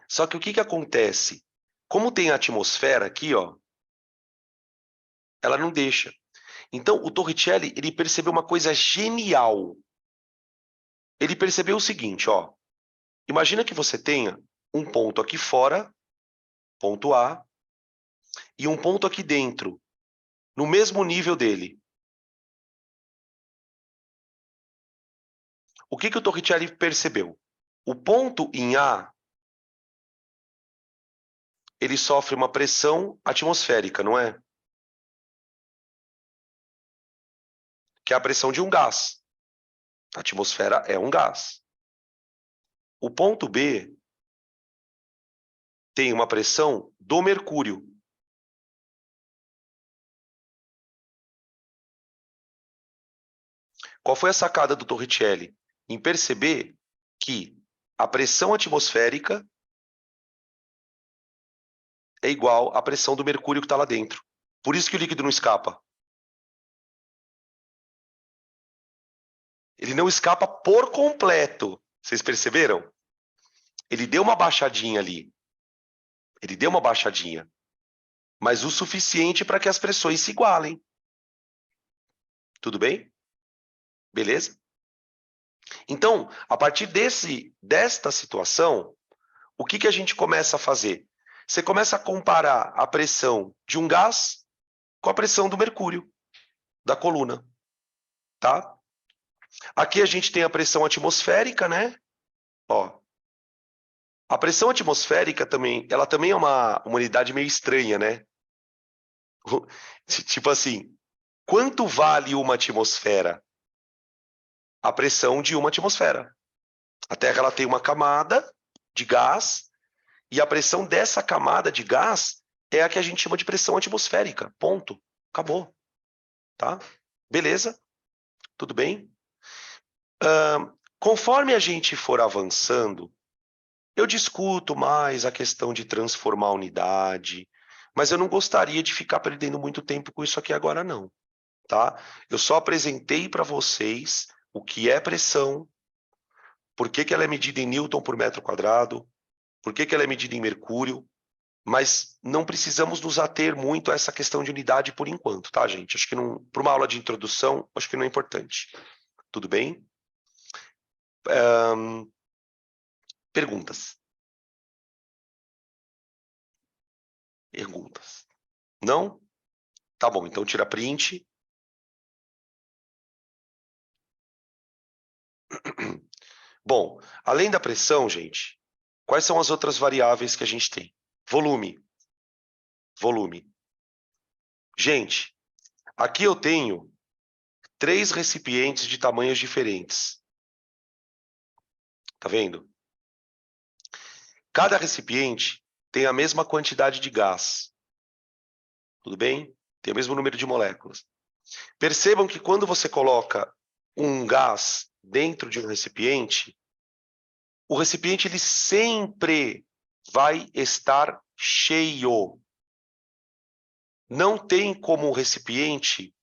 Speaker 1: Só que o que acontece? Como tem a atmosfera aqui, ó, ela não deixa. Então, o Torricelli, ele percebeu uma coisa genial. Ele percebeu o seguinte, ó. Imagina que você tenha um ponto aqui fora, ponto A, e um ponto aqui dentro, no mesmo nível dele. O que o Torricelli percebeu? O ponto em A, ele sofre uma pressão atmosférica, não é? Que é a pressão de um gás. A atmosfera é um gás. O ponto B tem uma pressão do mercúrio. Qual foi a sacada do Torricelli? Em perceber que a pressão atmosférica é igual à pressão do mercúrio que está lá dentro. Por isso que o líquido não escapa. Ele não escapa por completo. Vocês perceberam? Ele deu uma baixadinha ali. Ele deu uma baixadinha. Mas o suficiente para que as pressões se igualem. Tudo bem? Beleza? Então, a partir desta situação, o que a gente começa a fazer? Você começa a comparar a pressão de um gás com a pressão do mercúrio, da coluna. Tá? Aqui a gente tem a pressão atmosférica, né? Ó, a pressão atmosférica também, ela também é uma unidade meio estranha, né? Tipo assim, quanto vale uma atmosfera? A pressão de uma atmosfera. A Terra ela tem uma camada de gás e a pressão dessa camada de gás é a que a gente chama de pressão atmosférica. Ponto. Acabou. Tá? Beleza? Tudo bem? Conforme a gente for avançando, eu discuto mais a questão de transformar a unidade, mas eu não gostaria de ficar perdendo muito tempo com isso aqui agora, não. Tá? Eu só apresentei para vocês o que é pressão, por que ela é medida em Newton por metro quadrado, por que ela é medida em mercúrio, mas não precisamos nos ater muito a essa questão de unidade por enquanto, tá, gente? Acho que para uma aula de introdução, acho que não é importante. Tudo bem? Perguntas? Perguntas. Não? Tá bom, então tira print. Bom, além da pressão, gente, quais são as outras variáveis que a gente tem? Volume. Volume. Gente, aqui eu tenho 3 recipientes de tamanhos diferentes. Tá vendo? Cada recipiente tem a mesma quantidade de gás. Tudo bem? Tem o mesmo número de moléculas. Percebam que quando você coloca um gás dentro de um recipiente, o recipiente ele sempre vai estar cheio. Não tem como um recipiente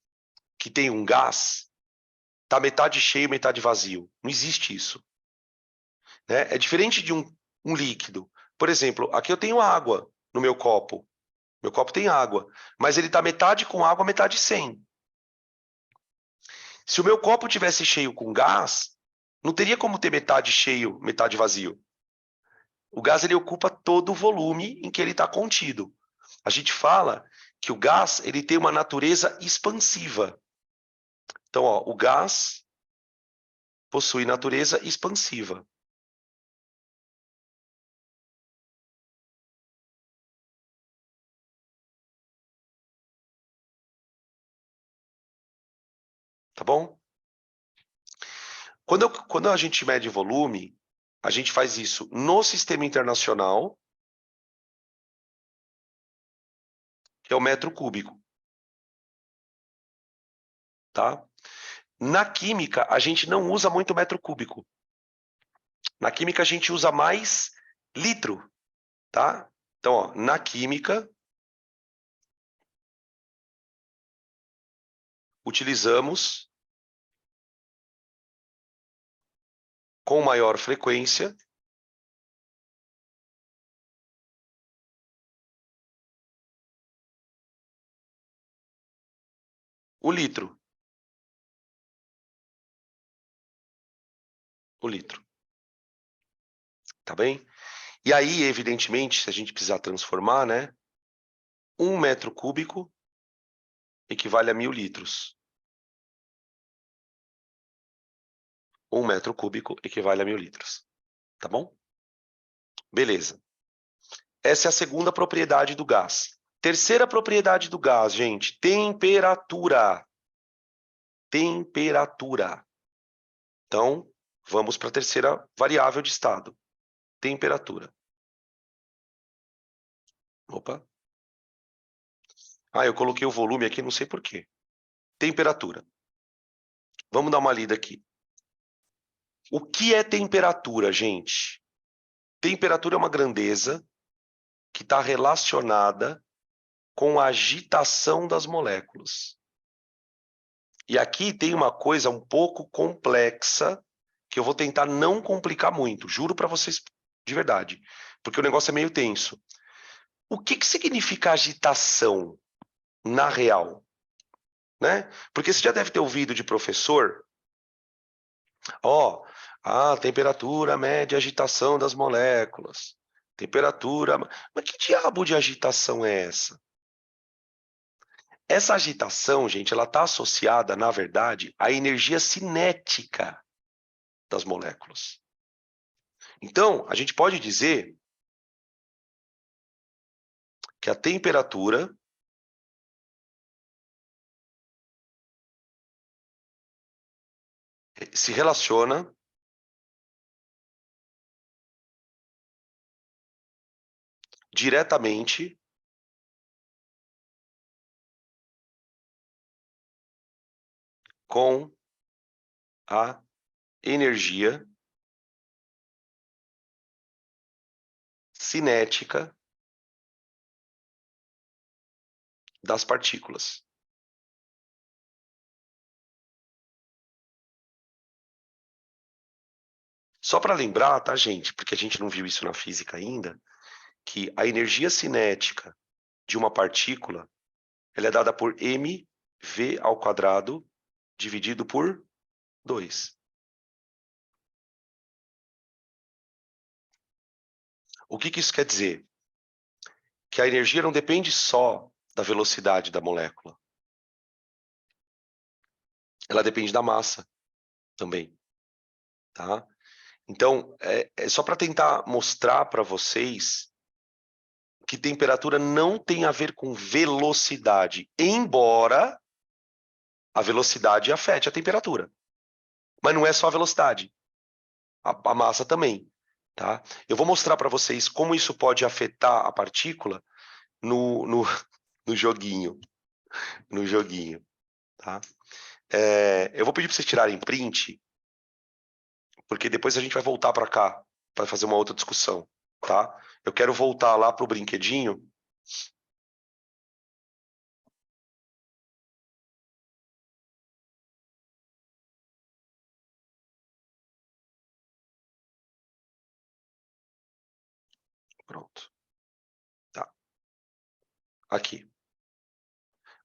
Speaker 1: que tem um gás tá metade cheio, metade vazio. Não existe isso. Né? É diferente de um líquido. Por exemplo, aqui eu tenho água no meu copo. Meu copo tem água, mas ele está metade com água, metade sem. Se o meu copo tivesse cheio com gás, não teria como ter metade cheio, metade vazio. O gás ele ocupa todo o volume em que ele está contido. A gente fala que o gás ele tem uma natureza expansiva. Então, ó, o gás possui natureza expansiva. Tá bom? Quando a gente mede volume, a gente faz isso no sistema internacional, que é o metro cúbico. Tá? Na química, a gente não usa muito metro cúbico. Na química, a gente usa mais litro. Tá? Então, ó, na química, utilizamos com maior frequência o litro. O litro. Tá bem? E aí, evidentemente, se a gente precisar transformar, né? 1 metro cúbico equivale a 1.000 litros. 1 metro cúbico equivale a 1.000 litros. Tá bom? Beleza. Essa é a segunda propriedade do gás. Terceira propriedade do gás, gente, temperatura. Temperatura. Então, vamos para a terceira variável de estado. Temperatura. Opa. Ah, eu coloquei o volume aqui, não sei por quê. Temperatura. Vamos dar uma lida aqui. O que é temperatura, gente? Temperatura é uma grandeza que está relacionada com a agitação das moléculas. E aqui tem uma coisa um pouco complexa que eu vou tentar não complicar muito, juro para vocês de verdade, porque o negócio é meio tenso. O que significa agitação na real? Né? Porque você já deve ter ouvido de professor, ó, a temperatura mede a agitação das moléculas. Temperatura. Mas que diabo de agitação é essa? Essa agitação, gente, ela está associada, na verdade, à energia cinética das moléculas. Então, a gente pode dizer que a temperatura se relaciona diretamente com a energia cinética das partículas. Só para lembrar, tá, gente, porque a gente não viu isso na física ainda, que a energia cinética de uma partícula ela é dada por mv ao quadrado dividido por 2. O que isso quer dizer? Que a energia não depende só da velocidade da molécula. Ela depende da massa também, tá? Então, é só para tentar mostrar para vocês que temperatura não tem a ver com velocidade, embora a velocidade afete a temperatura. Mas não é só a velocidade, a massa também, tá? Eu vou mostrar para vocês como isso pode afetar a partícula no joguinho, tá? Eu vou pedir para vocês tirarem print, porque depois a gente vai voltar para cá para fazer uma outra discussão, tá? Eu quero voltar lá para o brinquedinho. Pronto, tá. Aqui.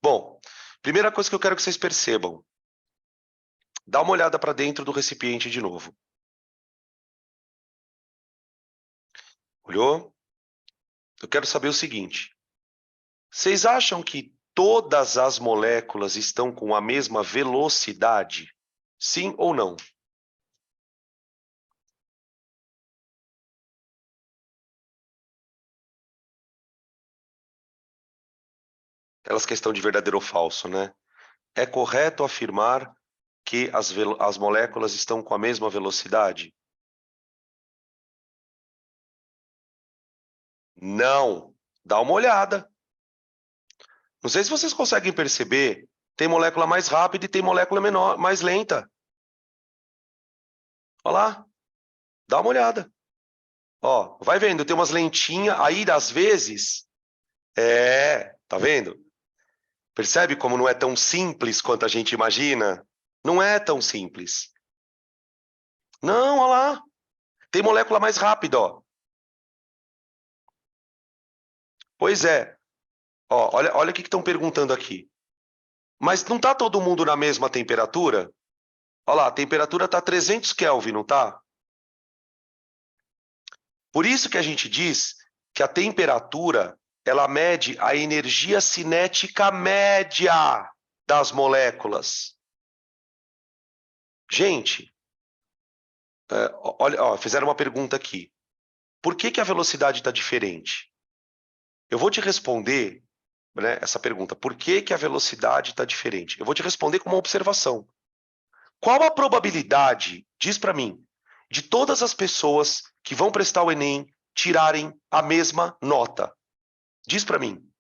Speaker 1: Bom, primeira coisa que eu quero que vocês percebam, dá uma olhada para dentro do recipiente de novo. Olhou? Eu quero saber o seguinte: vocês acham que todas as moléculas estão com a mesma velocidade? Sim ou não? Elas questão de verdadeiro ou falso, né? É correto afirmar que as moléculas estão com a mesma velocidade? Não. Dá uma olhada. Não sei se vocês conseguem perceber, tem molécula mais rápida e tem molécula menor, mais lenta. Olha lá, dá uma olhada. Ó, vai vendo, tem umas lentinhas, aí às vezes, tá vendo? Percebe como não é tão simples quanto a gente imagina? Não é tão simples. Não, olha lá, tem molécula mais rápida, ó. Pois é, ó, olha o que estão perguntando aqui. Mas não está todo mundo na mesma temperatura? Olha lá, a temperatura está 300 Kelvin, não está? Por isso que a gente diz que a temperatura ela mede a energia cinética média das moléculas. Gente, olha, ó, fizeram uma pergunta aqui. Por que a velocidade está diferente? Eu vou te responder, né, essa pergunta. Por que a velocidade está diferente? Eu vou te responder com uma observação. Qual a probabilidade, diz para mim, de todas as pessoas que vão prestar o Enem tirarem a mesma nota? Diz para mim.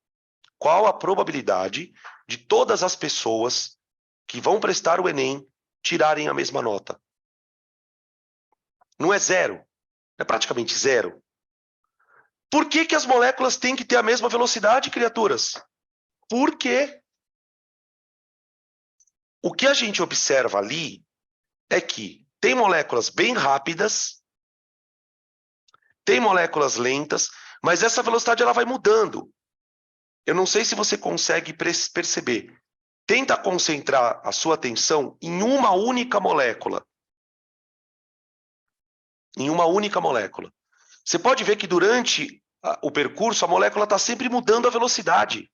Speaker 1: Qual a probabilidade de todas as pessoas que vão prestar o Enem tirarem a mesma nota? Não é zero, é praticamente zero. Por que as moléculas têm que ter a mesma velocidade, criaturas? Por quê? O que a gente observa ali é que tem moléculas bem rápidas, tem moléculas lentas, mas essa velocidade ela vai mudando. Eu não sei se você consegue perceber. Tenta concentrar a sua atenção em uma única molécula. Em uma única molécula. Você pode ver que durante o percurso a molécula está sempre mudando a velocidade.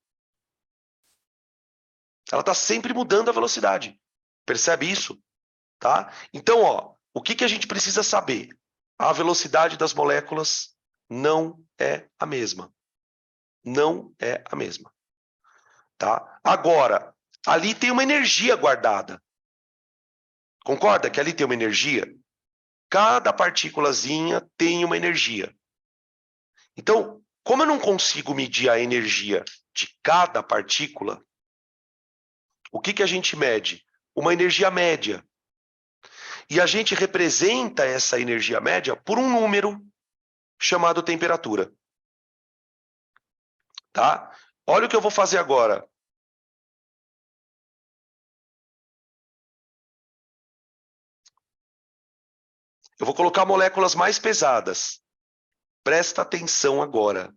Speaker 1: Ela está sempre mudando a velocidade. Percebe isso? Tá? Então, ó, o que a gente precisa saber? A velocidade das moléculas não é a mesma. Não é a mesma. Tá? Agora, ali tem uma energia guardada. Concorda que ali tem uma energia? Cada partículazinha tem uma energia. Então, como eu não consigo medir a energia de cada partícula, o que a gente mede? Uma energia média. E a gente representa essa energia média por um número chamado temperatura. Tá? Olha o que eu vou fazer agora. Eu vou colocar moléculas mais pesadas. Presta atenção agora.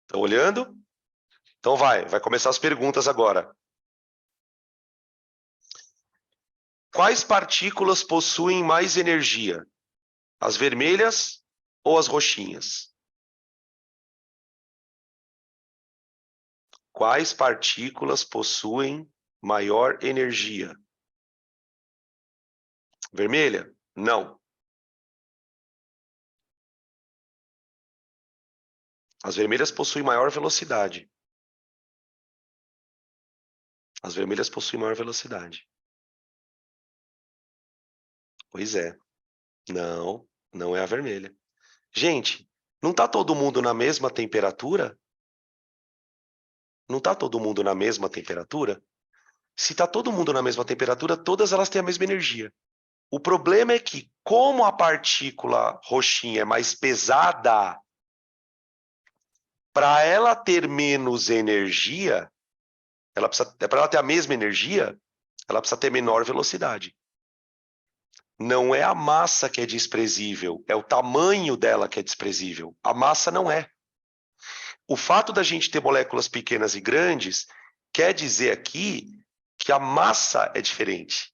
Speaker 1: Estão olhando? Então vai começar as perguntas agora. Quais partículas possuem mais energia? As vermelhas ou as roxinhas? Quais partículas possuem maior energia? Vermelha? Não. As vermelhas possuem maior velocidade. As vermelhas possuem maior velocidade. Pois é. Não, não é a vermelha. Gente, não está todo mundo na mesma temperatura? Não está todo mundo na mesma temperatura? Se está todo mundo na mesma temperatura, todas elas têm a mesma energia. O problema é que, como a partícula roxinha é mais pesada, para ela ter menos energia, para ela ter a mesma energia, ela precisa ter menor velocidade. Não é a massa que é desprezível, é o tamanho dela que é desprezível. A massa não é. O fato da gente ter moléculas pequenas e grandes quer dizer aqui que a massa é diferente.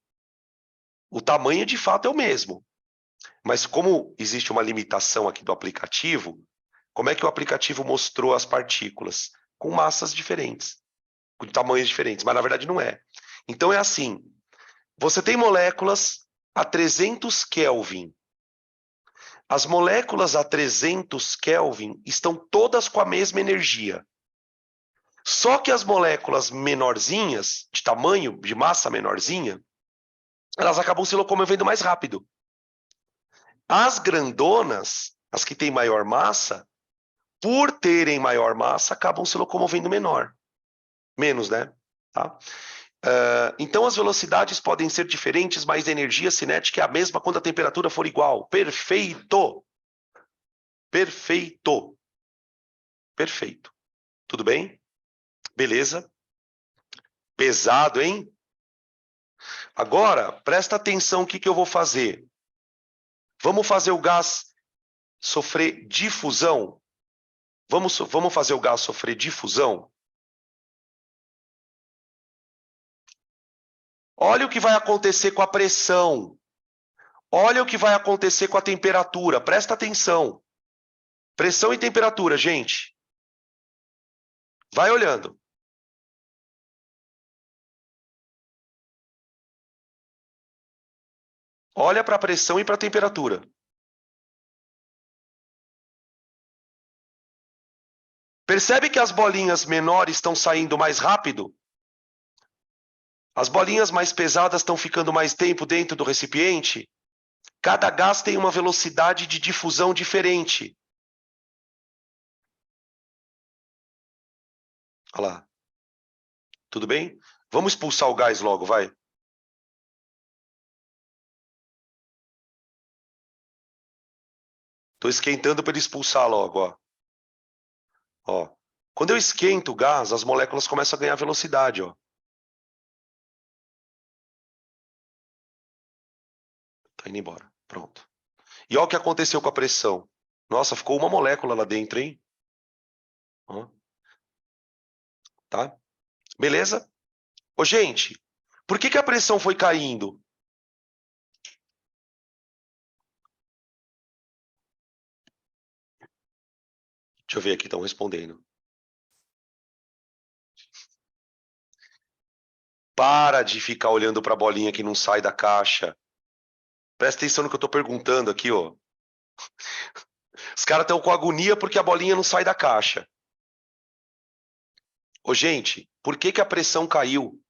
Speaker 1: O tamanho, de fato, é o mesmo. Mas como existe uma limitação aqui do aplicativo, como é que o aplicativo mostrou as partículas? Com massas diferentes, com tamanhos diferentes, mas na verdade não é. Então é assim, você tem moléculas a 300 Kelvin. As moléculas a 300 Kelvin estão todas com a mesma energia. Só que as moléculas menorzinhas, de tamanho, de massa menorzinha, elas acabam se locomovendo mais rápido. As grandonas, as que têm maior massa, por terem maior massa, acabam se locomovendo menos, né? Tá? Então as velocidades podem ser diferentes, mas a energia cinética é a mesma quando a temperatura for igual. Perfeito! Perfeito! Perfeito. Tudo bem? Beleza? Pesado, hein? Agora, presta atenção o que eu vou fazer. Vamos fazer o gás sofrer difusão? Vamos fazer o gás sofrer difusão? Olha o que vai acontecer com a pressão. Olha o que vai acontecer com a temperatura. Presta atenção. Pressão e temperatura, gente. Vai olhando. Olha para a pressão e para a temperatura. Percebe que as bolinhas menores estão saindo mais rápido? As bolinhas mais pesadas estão ficando mais tempo dentro do recipiente? Cada gás tem uma velocidade de difusão diferente. Olha lá. Tudo bem? Vamos expulsar o gás logo, vai. Estou esquentando para ele expulsar logo, ó. Ó. Quando eu esquento o gás, as moléculas começam a ganhar velocidade, ó. Tá indo embora. Pronto. E olha o que aconteceu com a pressão. Nossa, ficou uma molécula lá dentro, hein? Ó. Tá? Beleza? Ô, gente, por que a pressão foi caindo? Deixa eu ver aqui, estão respondendo. Para de ficar olhando para a bolinha que não sai da caixa. Presta atenção no que eu estou perguntando aqui, ó. Os caras estão com agonia porque a bolinha não sai da caixa. Ô, gente, por que a pressão caiu?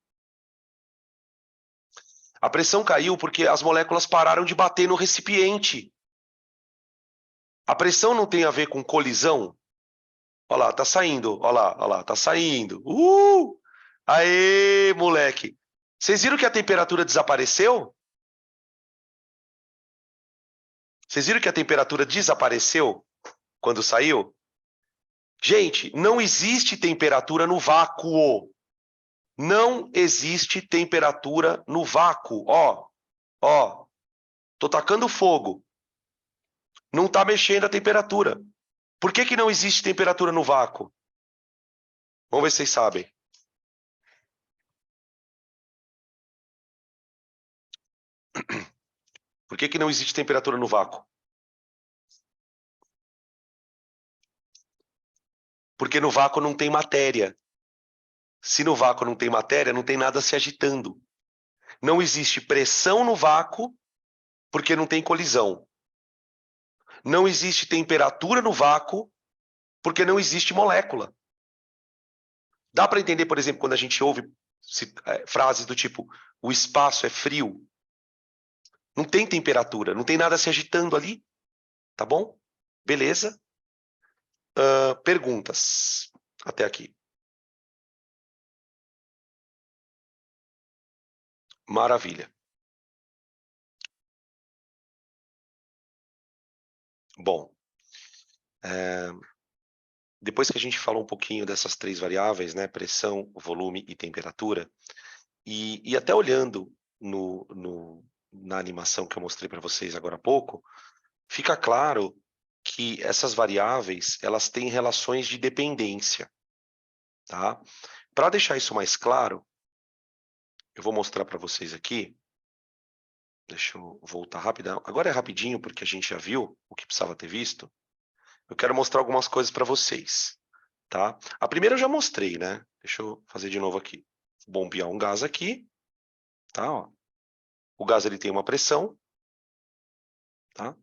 Speaker 1: A pressão caiu porque as moléculas pararam de bater no recipiente. A pressão não tem a ver com colisão? Olha lá, tá saindo. Olha lá, tá saindo. Aê, moleque. Vocês viram que a temperatura desapareceu? Vocês viram que a temperatura desapareceu quando saiu? Gente, não existe temperatura no vácuo. Não existe temperatura no vácuo. Ó, tô tacando fogo. Não tá mexendo a temperatura. Por que não existe temperatura no vácuo? Vamos ver se vocês sabem. Por que não existe temperatura no vácuo? Porque no vácuo não tem matéria. Se no vácuo não tem matéria, não tem nada se agitando. Não existe pressão no vácuo, porque não tem colisão. Não existe temperatura no vácuo, porque não existe molécula. Dá para entender, por exemplo, quando a gente ouve frases do tipo, o espaço é frio. Não tem temperatura, não tem nada se agitando ali. Tá bom? Beleza? Perguntas até aqui. Maravilha. Bom, depois que a gente falou um pouquinho dessas três variáveis, né, pressão, volume e temperatura, e até olhando na animação que eu mostrei para vocês agora há pouco, fica claro que essas variáveis elas têm relações de dependência, tá? Para deixar isso mais claro, eu vou mostrar para vocês aqui. Deixa eu voltar rapidão. Agora é rapidinho porque a gente já viu o que precisava ter visto. Eu quero mostrar algumas coisas para vocês, tá? A primeira eu já mostrei, né? Deixa eu fazer de novo aqui. Bombear um gás aqui, tá? Ó. O gás ele tem uma pressão, tá?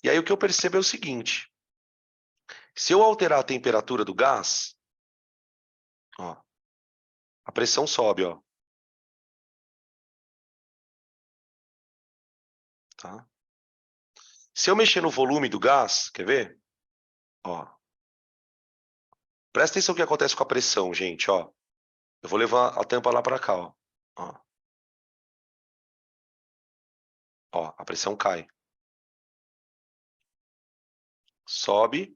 Speaker 1: E aí o que eu percebo é o seguinte: se eu alterar a temperatura do gás, ó, a pressão sobe, ó, tá? Se eu mexer no volume do gás, quer ver? Ó, presta atenção no que acontece com a pressão, gente, ó. Eu vou levar a tampa lá para cá, ó. Ó. Ó, a pressão cai. Sobe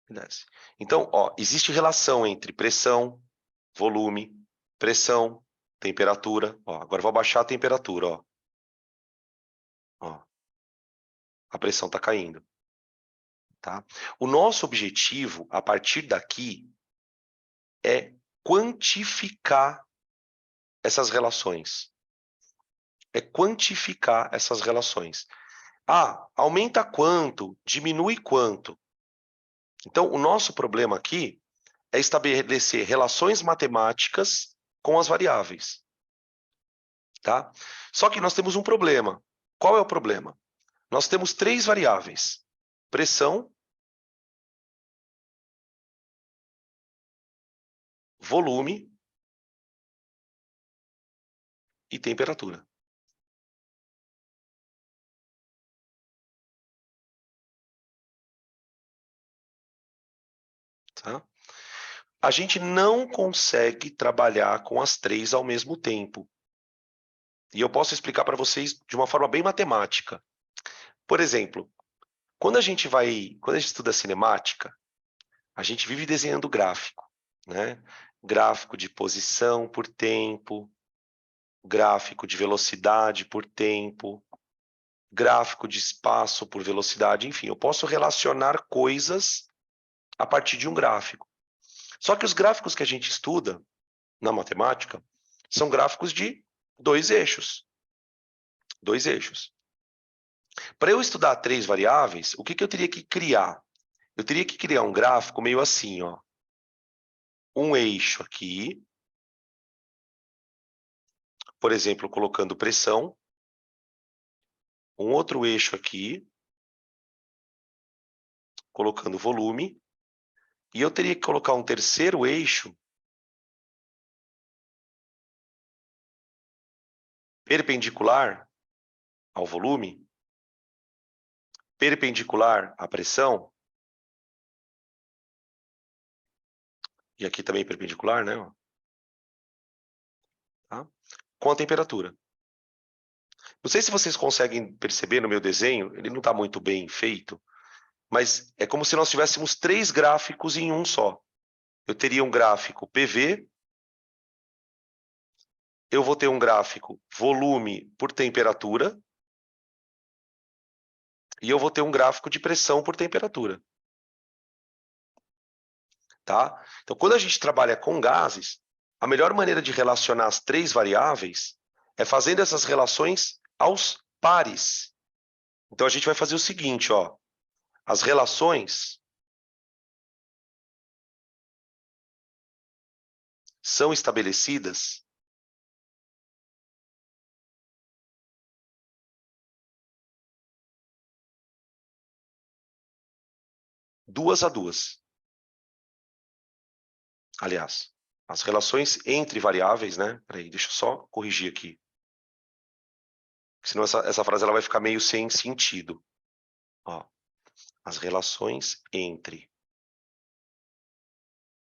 Speaker 1: e desce. Então, ó, existe relação entre pressão, volume, pressão, temperatura. Ó, agora eu vou abaixar a temperatura, ó. Ó, a pressão está caindo. Tá? O nosso objetivo, a partir daqui, é quantificar essas relações. É quantificar essas relações. Ah, aumenta quanto? Diminui quanto? Então, o nosso problema aqui é estabelecer relações matemáticas com as variáveis. Tá? Só que nós temos um problema. Qual é o problema? Nós temos três variáveis: pressão, volume e temperatura. Tá? A gente não consegue trabalhar com as três ao mesmo tempo. E eu posso explicar para vocês de uma forma bem matemática. Por exemplo, quando a gente estuda cinemática, a gente vive desenhando gráfico, né? Gráfico de posição por tempo, gráfico de velocidade por tempo, gráfico de espaço por velocidade, enfim, eu posso relacionar coisas a partir de um gráfico. Só que os gráficos que a gente estuda na matemática são gráficos de dois eixos. Dois eixos. Para eu estudar três variáveis, o que eu teria que criar? Eu teria que criar um gráfico meio assim, ó. Um eixo aqui, por exemplo, colocando pressão. Um outro eixo aqui, colocando volume. E eu teria que colocar um terceiro eixo perpendicular ao volume, perpendicular à pressão, e aqui também perpendicular, né? Tá? Com a temperatura. Não sei se vocês conseguem perceber no meu desenho, ele não está muito bem feito, mas é como se nós tivéssemos três gráficos em um só. Eu teria um gráfico PV, eu vou ter um gráfico volume por temperatura, e eu vou ter um gráfico de pressão por temperatura. tá? Então, quando a gente trabalha com gases, a melhor maneira de relacionar as três variáveis é fazendo essas relações aos pares. Então, a gente vai fazer o seguinte, ó. As relações são estabelecidas duas a duas. Aliás, as relações entre variáveis, né? Peraí, deixa eu só corrigir aqui. Senão essa frase ela vai ficar meio sem sentido. Ó, as relações entre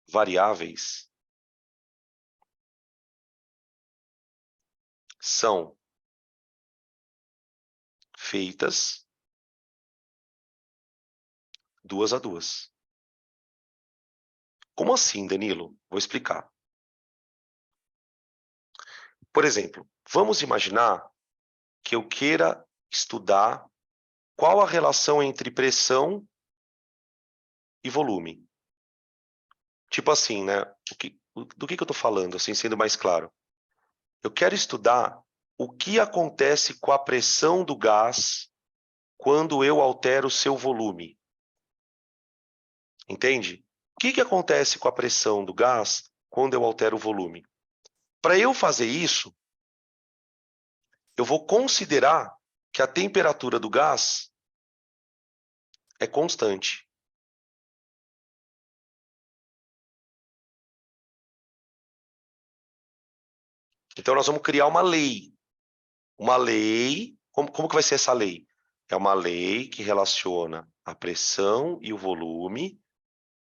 Speaker 1: variáveis são feitas duas a duas. Como assim, Danilo? Vou explicar. Por exemplo, vamos imaginar que eu queira estudar qual a relação entre pressão e volume. Tipo assim, né? Do que eu estou falando, assim, sendo mais claro? Eu quero estudar o que acontece com a pressão do gás quando eu altero o seu volume. Entende? O que acontece com a pressão do gás quando eu altero o volume? Para eu fazer isso, eu vou considerar que a temperatura do gás é constante. Então, nós vamos criar uma lei. Uma lei, como que vai ser essa lei? É uma lei que relaciona a pressão e o volume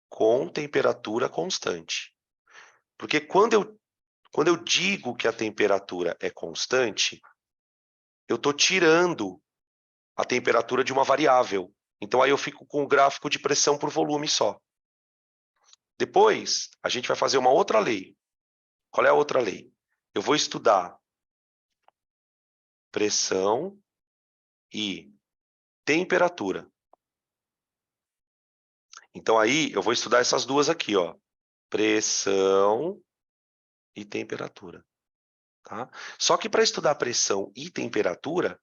Speaker 1: com temperatura constante. Porque quando eu digo que a temperatura é constante, eu estou tirando a temperatura de uma variável. Então, aí eu fico com o gráfico de pressão por volume só. Depois, a gente vai fazer uma outra lei. Qual é a outra lei? Eu vou estudar pressão e temperatura. Então, aí, eu vou estudar essas duas aqui, ó. Pressão e temperatura. Tá? Só que para estudar pressão e temperatura,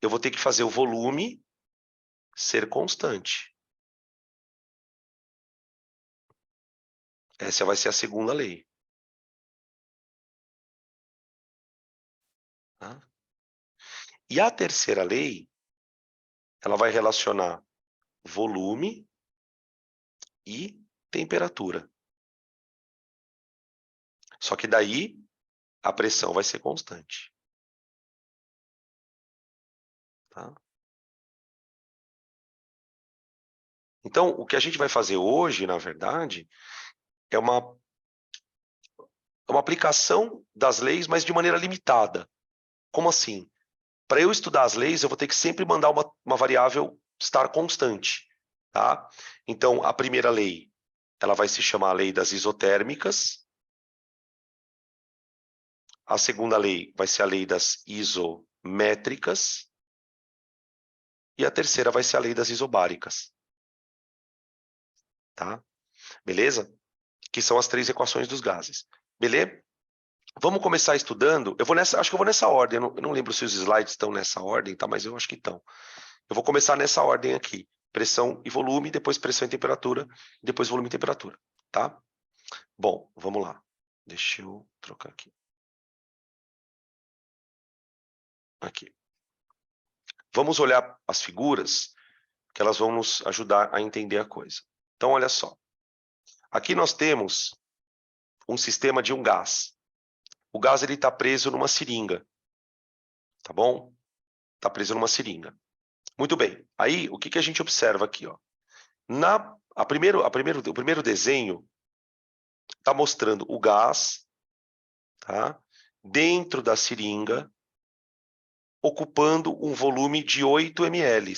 Speaker 1: eu vou ter que fazer o volume ser constante. Essa vai ser a segunda lei. Tá? E a terceira lei, ela vai relacionar volume e temperatura. Só que daí a pressão vai ser constante. Tá? Então, o que a gente vai fazer hoje, na verdade, é uma aplicação das leis, mas de maneira limitada. Como assim? Para eu estudar as leis, eu vou ter que sempre mandar uma variável estar constante. Tá? Então, a primeira lei, ela vai se chamar a lei das isotérmicas. A segunda lei vai ser a lei das isométricas. E a terceira vai ser a lei das isobáricas. Tá? Beleza? Que são as três equações dos gases. Beleza? Vamos começar estudando. Acho que eu vou nessa ordem. Eu não lembro se os slides estão nessa ordem, tá? Mas eu acho que estão. Eu vou começar nessa ordem aqui. Pressão e volume, depois pressão e temperatura, depois volume e temperatura, tá? Bom, vamos lá. Deixa eu trocar aqui. Aqui. Vamos olhar as figuras, que elas vão nos ajudar a entender a coisa. Então, olha só. Aqui nós temos um sistema de um gás. O gás está preso numa seringa, tá bom? Está preso numa seringa. Muito bem. Aí, o que a gente observa aqui? Ó? O primeiro desenho está mostrando o gás, tá? Dentro da seringa, ocupando um volume de 8 ml.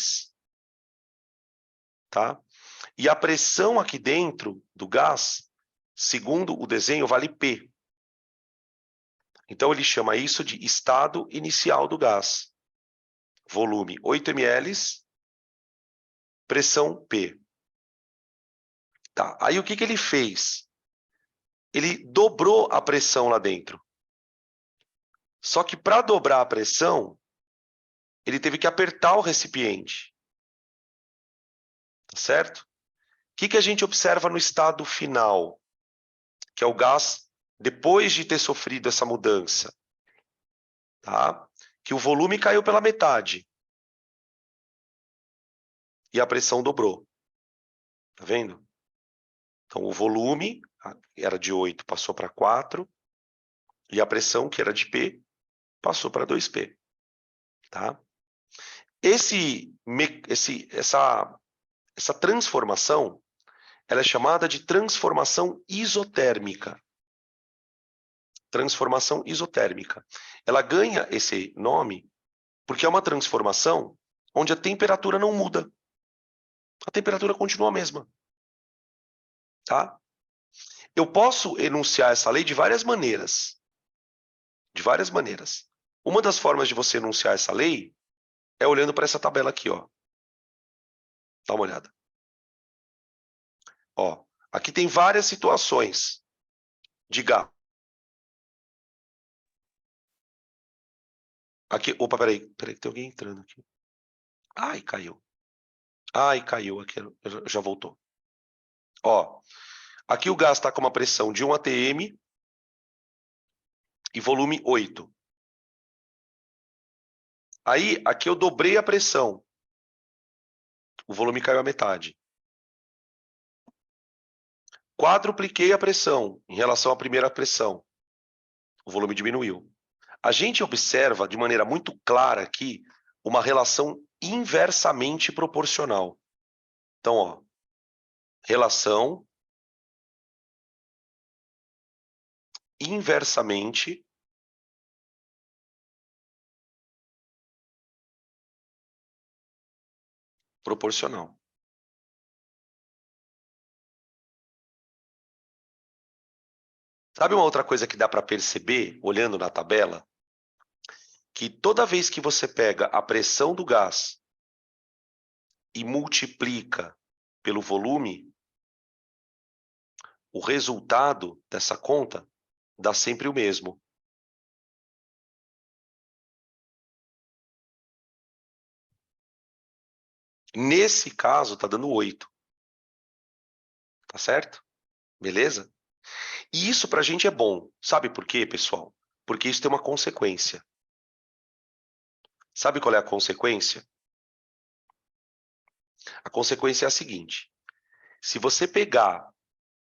Speaker 1: Tá? E a pressão aqui dentro do gás, segundo o desenho, vale P. Então, ele chama isso de estado inicial do gás. Volume 8 ml, pressão P. Tá, aí o que ele fez? Ele dobrou a pressão lá dentro. Só que para dobrar a pressão, ele teve que apertar o recipiente. Tá certo? O que a gente observa no estado final? Que é o gás depois de ter sofrido essa mudança. Tá? Que o volume caiu pela metade. E a pressão dobrou. Tá vendo? Então, o volume era de 8, passou para 4. E a pressão, que era de P, passou para 2P. Tá? Essa transformação, ela é chamada de transformação isotérmica. Transformação isotérmica. Ela ganha esse nome porque é uma transformação onde a temperatura não muda. A temperatura continua a mesma. Tá? Eu posso enunciar essa lei de várias maneiras. De várias maneiras. Uma das formas de você enunciar essa lei é olhando para essa tabela aqui, ó. Dá uma olhada. Ó, aqui tem várias situações de gás. Aqui, opa, peraí, que tem alguém entrando aqui. Ai, caiu. Ai, caiu aqui, já voltou. Ó, aqui o gás está com uma pressão de 1 atm e volume 8. Aí, aqui eu dobrei a pressão. O volume caiu à metade. Quadrupliquei a pressão em relação à primeira pressão. O volume diminuiu. A gente observa de maneira muito clara aqui uma relação inversamente proporcional. Então, ó, relação inversamente proporcional. Sabe uma outra coisa que dá para perceber, olhando na tabela? Que toda vez que você pega a pressão do gás e multiplica pelo volume, o resultado dessa conta dá sempre o mesmo. Nesse caso, está dando 8. Tá certo? Beleza? E isso para a gente é bom. Sabe por quê, pessoal? Porque isso tem uma consequência. Sabe qual é a consequência? A consequência é a seguinte. Se você pegar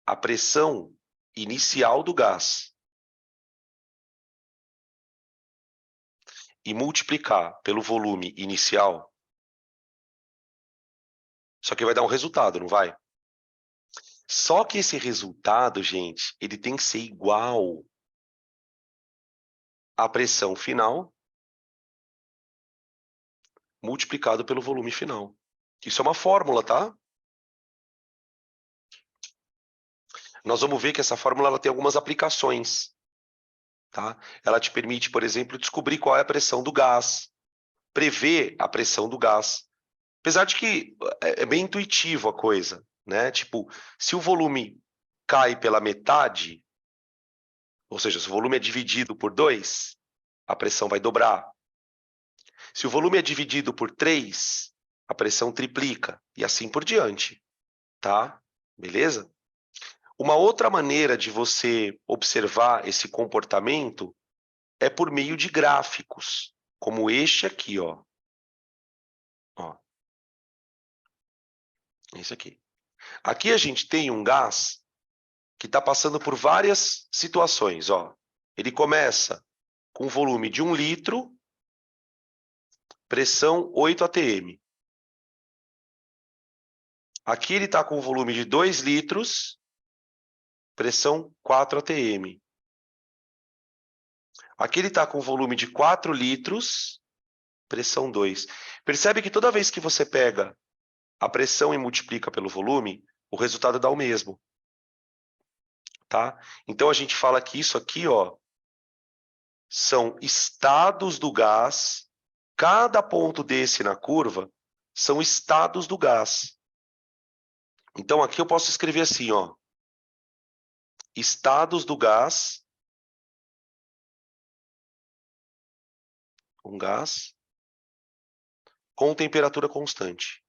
Speaker 1: a pressão inicial do gás e multiplicar pelo volume inicial, isso aqui vai dar um resultado, não vai? Só que esse resultado, gente, ele tem que ser igual à pressão final multiplicado pelo volume final. Isso é uma fórmula, tá? Nós vamos ver que essa fórmula ela tem algumas aplicações. Tá? Ela te permite, por exemplo, descobrir qual é a pressão do gás, prever a pressão do gás. Apesar de que é bem intuitivo a coisa, né? Tipo, se o volume cai pela metade, ou seja, se o volume é dividido por 2, a pressão vai dobrar. Se o volume é dividido por 3, a pressão triplica, e assim por diante, tá? Beleza? Uma outra maneira de você observar esse comportamento é por meio de gráficos, como este aqui, ó. Ó. Esse aqui. Aqui a gente tem um gás que está passando por várias situações, ó. Ele começa com volume de 1 litro, pressão 8 atm. Aqui ele está com volume de 2 litros, pressão 4 atm. Aqui ele está com volume de 4 litros, pressão 2. Percebe que toda vez que você pega a pressão e multiplica pelo volume, o resultado dá o mesmo. Tá? Então a gente fala que isso aqui, ó, são estados do gás. Cada ponto desse na curva são estados do gás. Então, aqui eu posso escrever assim, ó. Estados do gás. Um gás com temperatura constante.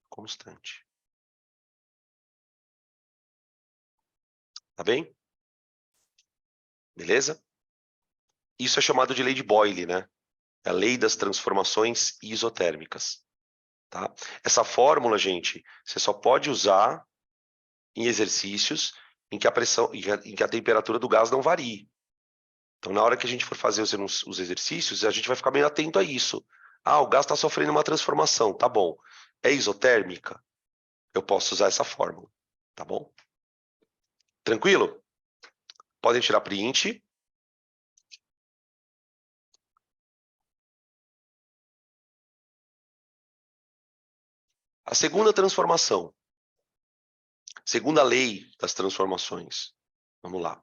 Speaker 1: Constante. Tá bem? Beleza? Isso é chamado de lei de Boyle, né? É a lei das transformações isotérmicas. Tá? Essa fórmula, gente, você só pode usar em exercícios em que a pressão, em que a temperatura do gás não varie. Então, na hora que a gente for fazer os exercícios, a gente vai ficar meio atento a isso. Ah, o gás está sofrendo uma transformação, tá bom. É isotérmica? Eu posso usar essa fórmula, tá bom? Tranquilo? Podem tirar print. A segunda transformação. Segunda lei das transformações. Vamos lá.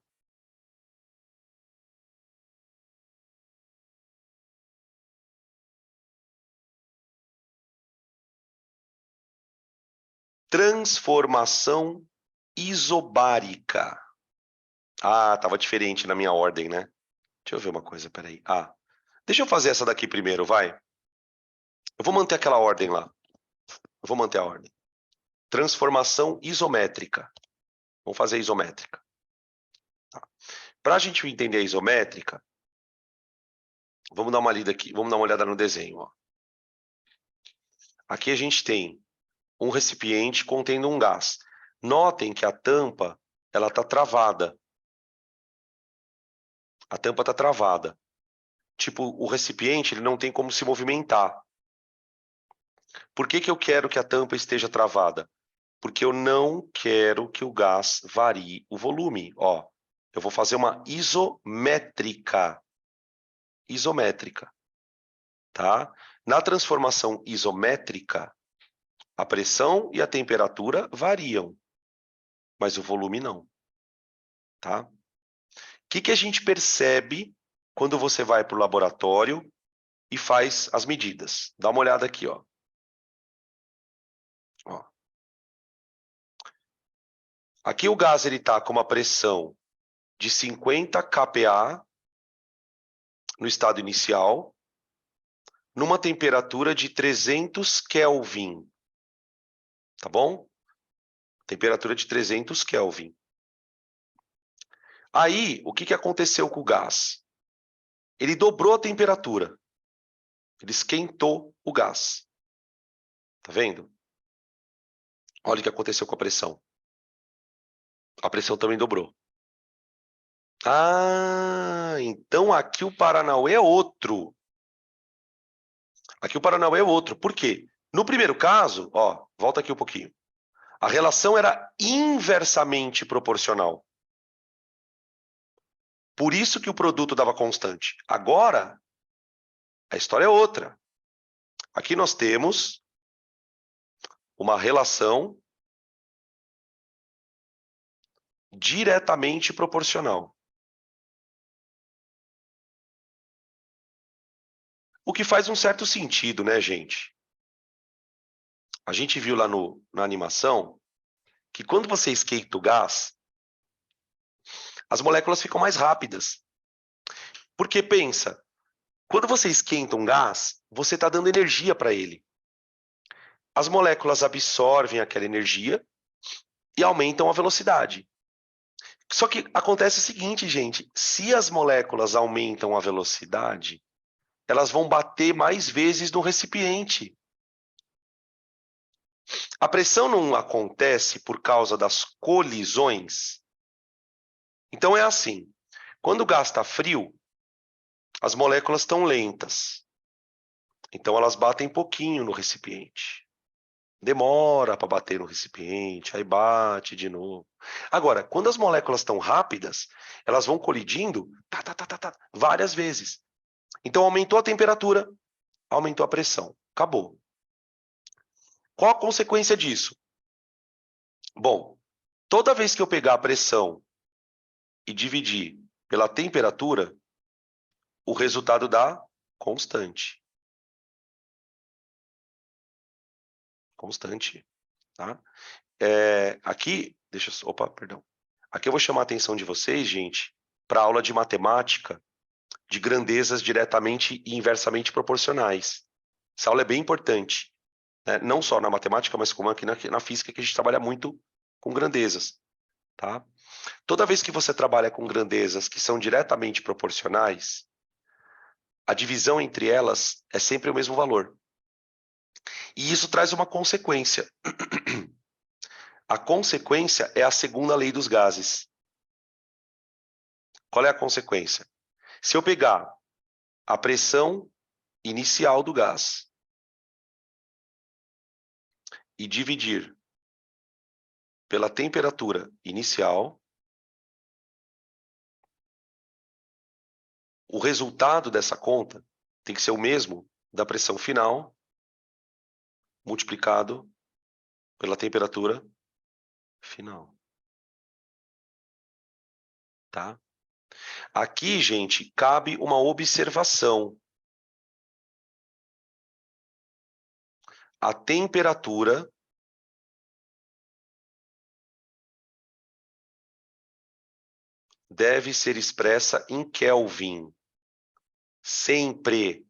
Speaker 1: Transformação isobárica. Ah, estava diferente na minha ordem, né? Deixa eu ver uma coisa, peraí. Ah, deixa eu fazer essa daqui primeiro, vai. Eu vou manter aquela ordem lá. Eu vou manter a ordem. Transformação isométrica. Vamos fazer isométrica. Tá. Para a gente entender a isométrica, vamos dar uma lida aqui, vamos dar uma olhada no desenho. Ó. Aqui a gente tem um recipiente contendo um gás. Notem que a tampa ela está travada. A tampa está travada. Tipo, o recipiente ele não tem como se movimentar. Por que que eu quero que a tampa esteja travada? Porque eu não quero que o gás varie o volume. Ó, eu vou fazer uma isométrica. Isométrica, tá? Na transformação isométrica, a pressão e a temperatura variam, mas o volume não, tá? O que a gente percebe quando você vai para o laboratório e faz as medidas? Dá uma olhada aqui, ó. Ó. Aqui o gás está com uma pressão de 50 kPa no estado inicial, numa temperatura de 300 Kelvin, tá bom? Temperatura de 300 Kelvin. Aí, o que aconteceu com o gás? Ele dobrou a temperatura. Ele esquentou o gás. Tá vendo? Olha o que aconteceu com a pressão. A pressão também dobrou. Ah, então aqui o Paranauê é outro. Aqui o Paranauê é outro. Por quê? No primeiro caso, ó, volta aqui um pouquinho. A relação era inversamente proporcional. Por isso que o produto dava constante. Agora, a história é outra. Aqui nós temos uma relação diretamente proporcional. O que faz um certo sentido, né, gente? A gente viu lá na animação que quando você esquenta o gás, as moléculas ficam mais rápidas. Porque pensa, quando você esquenta um gás, você está dando energia para ele. As moléculas absorvem aquela energia e aumentam a velocidade. Só que acontece o seguinte, gente, se as moléculas aumentam a velocidade, elas vão bater mais vezes no recipiente. A pressão não acontece por causa das colisões. Então é assim, quando o gás está frio, as moléculas estão lentas. Então elas batem pouquinho no recipiente. Demora para bater no recipiente, aí bate de novo. Agora, quando as moléculas estão rápidas, elas vão colidindo várias vezes. Então aumentou a temperatura, aumentou a pressão. Acabou. Qual a consequência disso? Bom, toda vez que eu pegar a pressão e dividir pela temperatura, o resultado dá constante. Constante, tá? Aqui, opa, perdão. Aqui eu vou chamar a atenção de vocês, gente, para a aula de matemática de grandezas diretamente e inversamente proporcionais. Essa aula é bem importante, né? Não só na matemática, mas como aqui na física, que a gente trabalha muito com grandezas, tá? Toda vez que você trabalha com grandezas que são diretamente proporcionais, a divisão entre elas é sempre o mesmo valor. E isso traz uma consequência. A consequência é a segunda lei dos gases. Qual é a consequência? Se eu pegar a pressão inicial do gás e dividir pela temperatura inicial, o resultado dessa conta tem que ser o mesmo da pressão final multiplicado pela temperatura final. Tá? Aqui, gente, cabe uma observação. A temperatura deve ser expressa em Kelvin. Sempre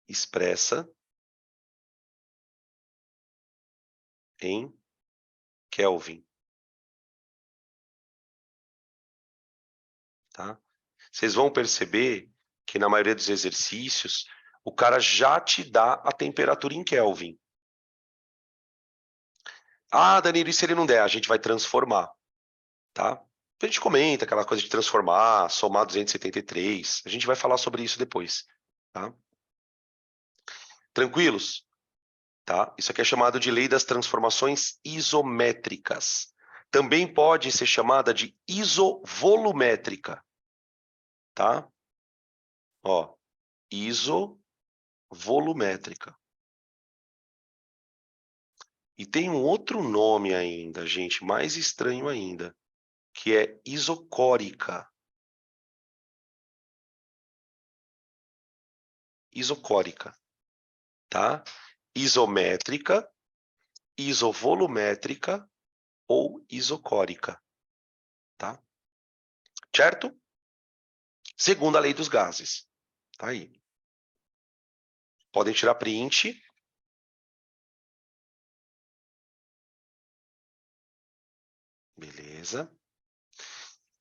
Speaker 1: expressa em Kelvin. Tá? Vocês vão perceber que na maioria dos exercícios, o cara já te dá a temperatura em Kelvin. Ah, Danilo, e se ele não der? A gente vai transformar, tá? A gente comenta aquela coisa de transformar, somar 273. A gente vai falar sobre isso depois, tá? Tranquilos? Tá? Isso aqui é chamado de lei das transformações isométricas. Também pode ser chamada de isovolumétrica, tá? Ó, isovolumétrica. E tem um outro nome ainda, gente, mais estranho ainda, que é isocórica. Isocórica, tá? Isométrica, isovolumétrica ou isocórica, tá? Certo? Segunda lei dos gases. Tá aí. Podem tirar print. Beleza.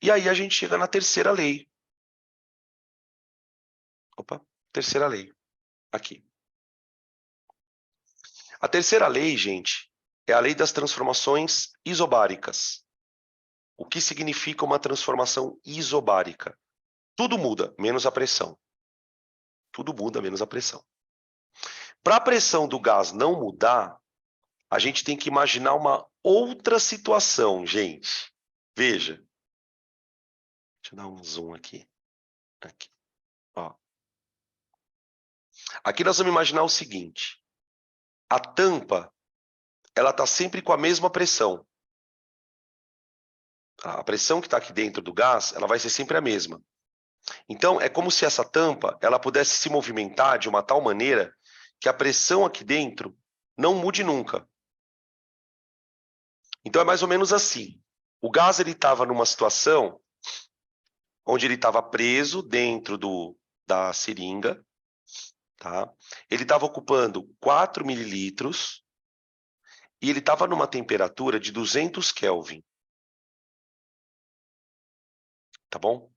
Speaker 1: E aí a gente chega na terceira lei. Opa, terceira lei. Aqui. A terceira lei, gente, é a lei das transformações isobáricas. O que significa uma transformação isobárica? Tudo muda, menos a pressão. Tudo muda, menos a pressão. Para a pressão do gás não mudar, a gente tem que imaginar uma outra situação, gente. Veja. Deixa eu dar um zoom aqui. Aqui. Ó. Aqui nós vamos imaginar o seguinte. A tampa, ela está sempre com a mesma pressão. A pressão que está aqui dentro do gás, ela vai ser sempre a mesma. Então, é como se essa tampa ela pudesse se movimentar de uma tal maneira que a pressão aqui dentro não mude nunca. Então, é mais ou menos assim. O gás estava numa situação onde ele estava preso dentro da seringa. Tá? Ele estava ocupando 4 mililitros e ele estava numa temperatura de 200 Kelvin. Tá bom?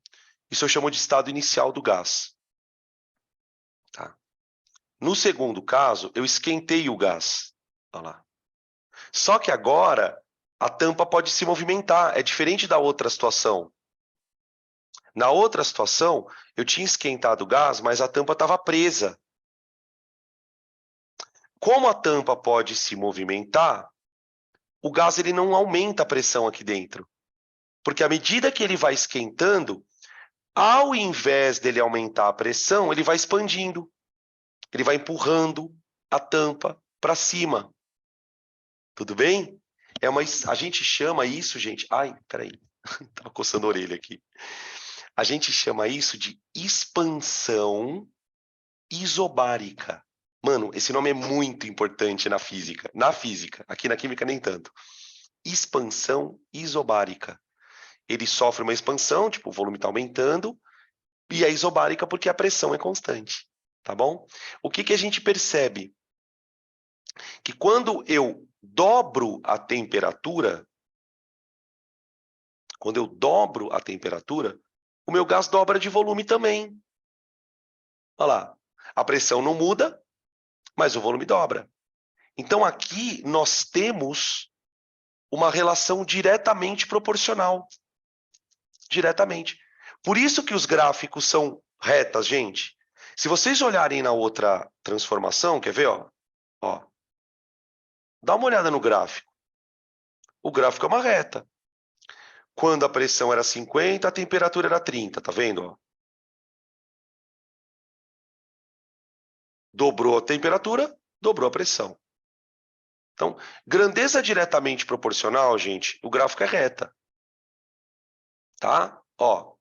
Speaker 1: Isso eu chamo de estado inicial do gás. Tá? No segundo caso, eu esquentei o gás. Olha lá. Só que agora, a tampa pode se movimentar. É diferente da outra situação. Na outra situação, eu tinha esquentado o gás, mas a tampa estava presa. Como a tampa pode se movimentar, o gás ele não aumenta a pressão aqui dentro. Porque à medida que ele vai esquentando, ao invés dele aumentar a pressão, ele vai expandindo. Ele vai empurrando a tampa para cima. Tudo bem? A gente chama isso, gente... Ai, peraí. Estava coçando a orelha aqui. A gente chama isso de expansão isobárica. Mano, esse nome é muito importante na física. Na física, aqui na química nem tanto. Expansão isobárica. Ele sofre uma expansão, tipo, o volume está aumentando, e é isobárica porque a pressão é constante, tá bom? O que a gente percebe? Que quando eu dobro a temperatura, o meu gás dobra de volume também. Olha lá, a pressão não muda, mas o volume dobra. Então aqui nós temos uma relação diretamente proporcional. Diretamente. Por isso que os gráficos são retas, gente. Se vocês olharem na outra transformação, quer ver? Ó, dá uma olhada no gráfico. O gráfico é uma reta. Quando a pressão era 50, a temperatura era 30, tá vendo? Dobrou a temperatura, dobrou a pressão. Então, grandeza diretamente proporcional, gente, o gráfico é reta. Tá? Ó,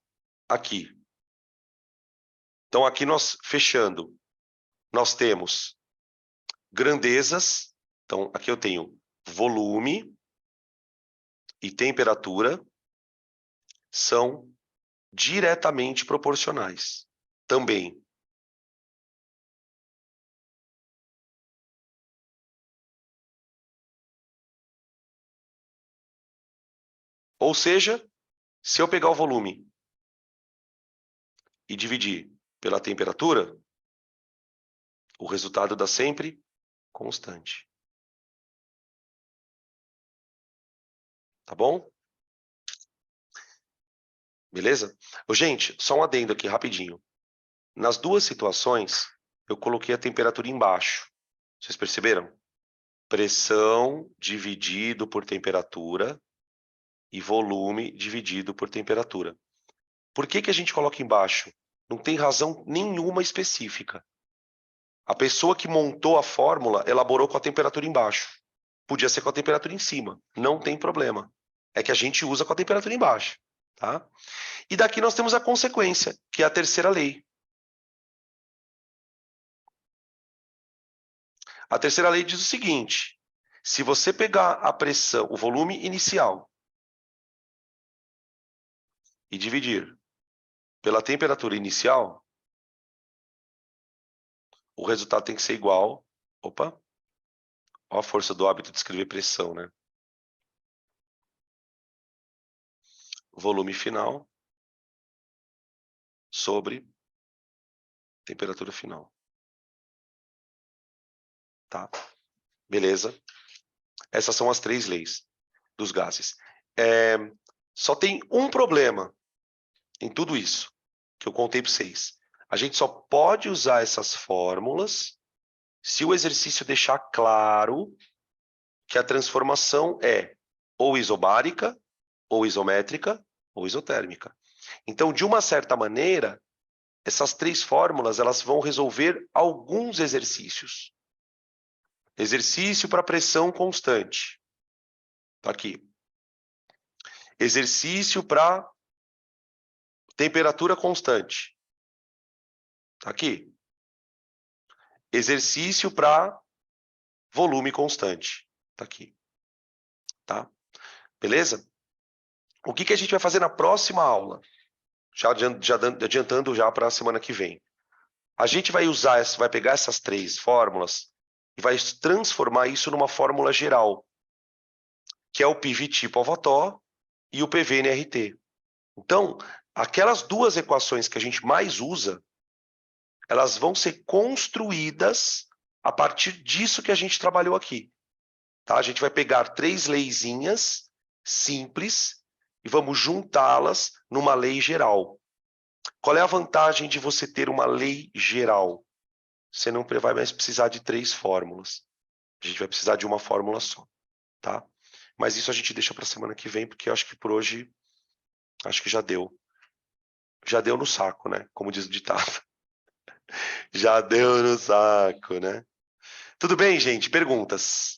Speaker 1: aqui. Então, aqui nós, fechando, nós temos grandezas. Então, aqui eu tenho volume e temperatura são diretamente proporcionais também. Ou seja, se eu pegar o volume e dividir pela temperatura, o resultado dá sempre constante. Tá bom? Beleza? Gente, só um adendo aqui rapidinho. Nas duas situações, eu coloquei a temperatura embaixo. Vocês perceberam? Pressão dividido por temperatura e volume dividido por temperatura. Por que a gente coloca embaixo? Não tem razão nenhuma específica. A pessoa que montou a fórmula elaborou com a temperatura embaixo. Podia ser com a temperatura em cima. Não tem problema. É que a gente usa com a temperatura embaixo. Tá? E daqui nós temos a consequência, que é a terceira lei. A terceira lei diz o seguinte: se você pegar a pressão, o volume inicial, e dividir pela temperatura inicial, o resultado tem que ser igual. Opa! Olha a força do hábito de escrever pressão, né? Volume final sobre temperatura final. Tá? Beleza? Essas são as três leis dos gases. Só tem um problema em tudo isso que eu contei para vocês. A gente só pode usar essas fórmulas se o exercício deixar claro que a transformação é ou isobárica, ou isométrica, ou isotérmica. Então, de uma certa maneira, essas três fórmulas elas vão resolver alguns exercícios. Exercício para pressão constante. Tá aqui. Exercício para temperatura constante. Tá aqui. Exercício para volume constante. Tá aqui. Tá? Beleza? O que a gente vai fazer na próxima aula? Já adiantando já para a semana que vem. A gente vai usar, vai pegar essas três fórmulas e vai transformar isso numa fórmula geral, que é o PV-T Povató e o PV-NRT. Então, aquelas duas equações que a gente mais usa, elas vão ser construídas a partir disso que a gente trabalhou aqui. Tá? A gente vai pegar três leizinhas simples e vamos juntá-las numa lei geral. Qual é a vantagem de você ter uma lei geral? Você não vai mais precisar de três fórmulas. A gente vai precisar de uma fórmula só, tá? Mas isso a gente deixa para a semana que vem, porque eu acho que por hoje, acho que já deu. Já deu no saco, né? Como diz o ditado. Já deu no saco, né? Tudo bem, gente? Perguntas?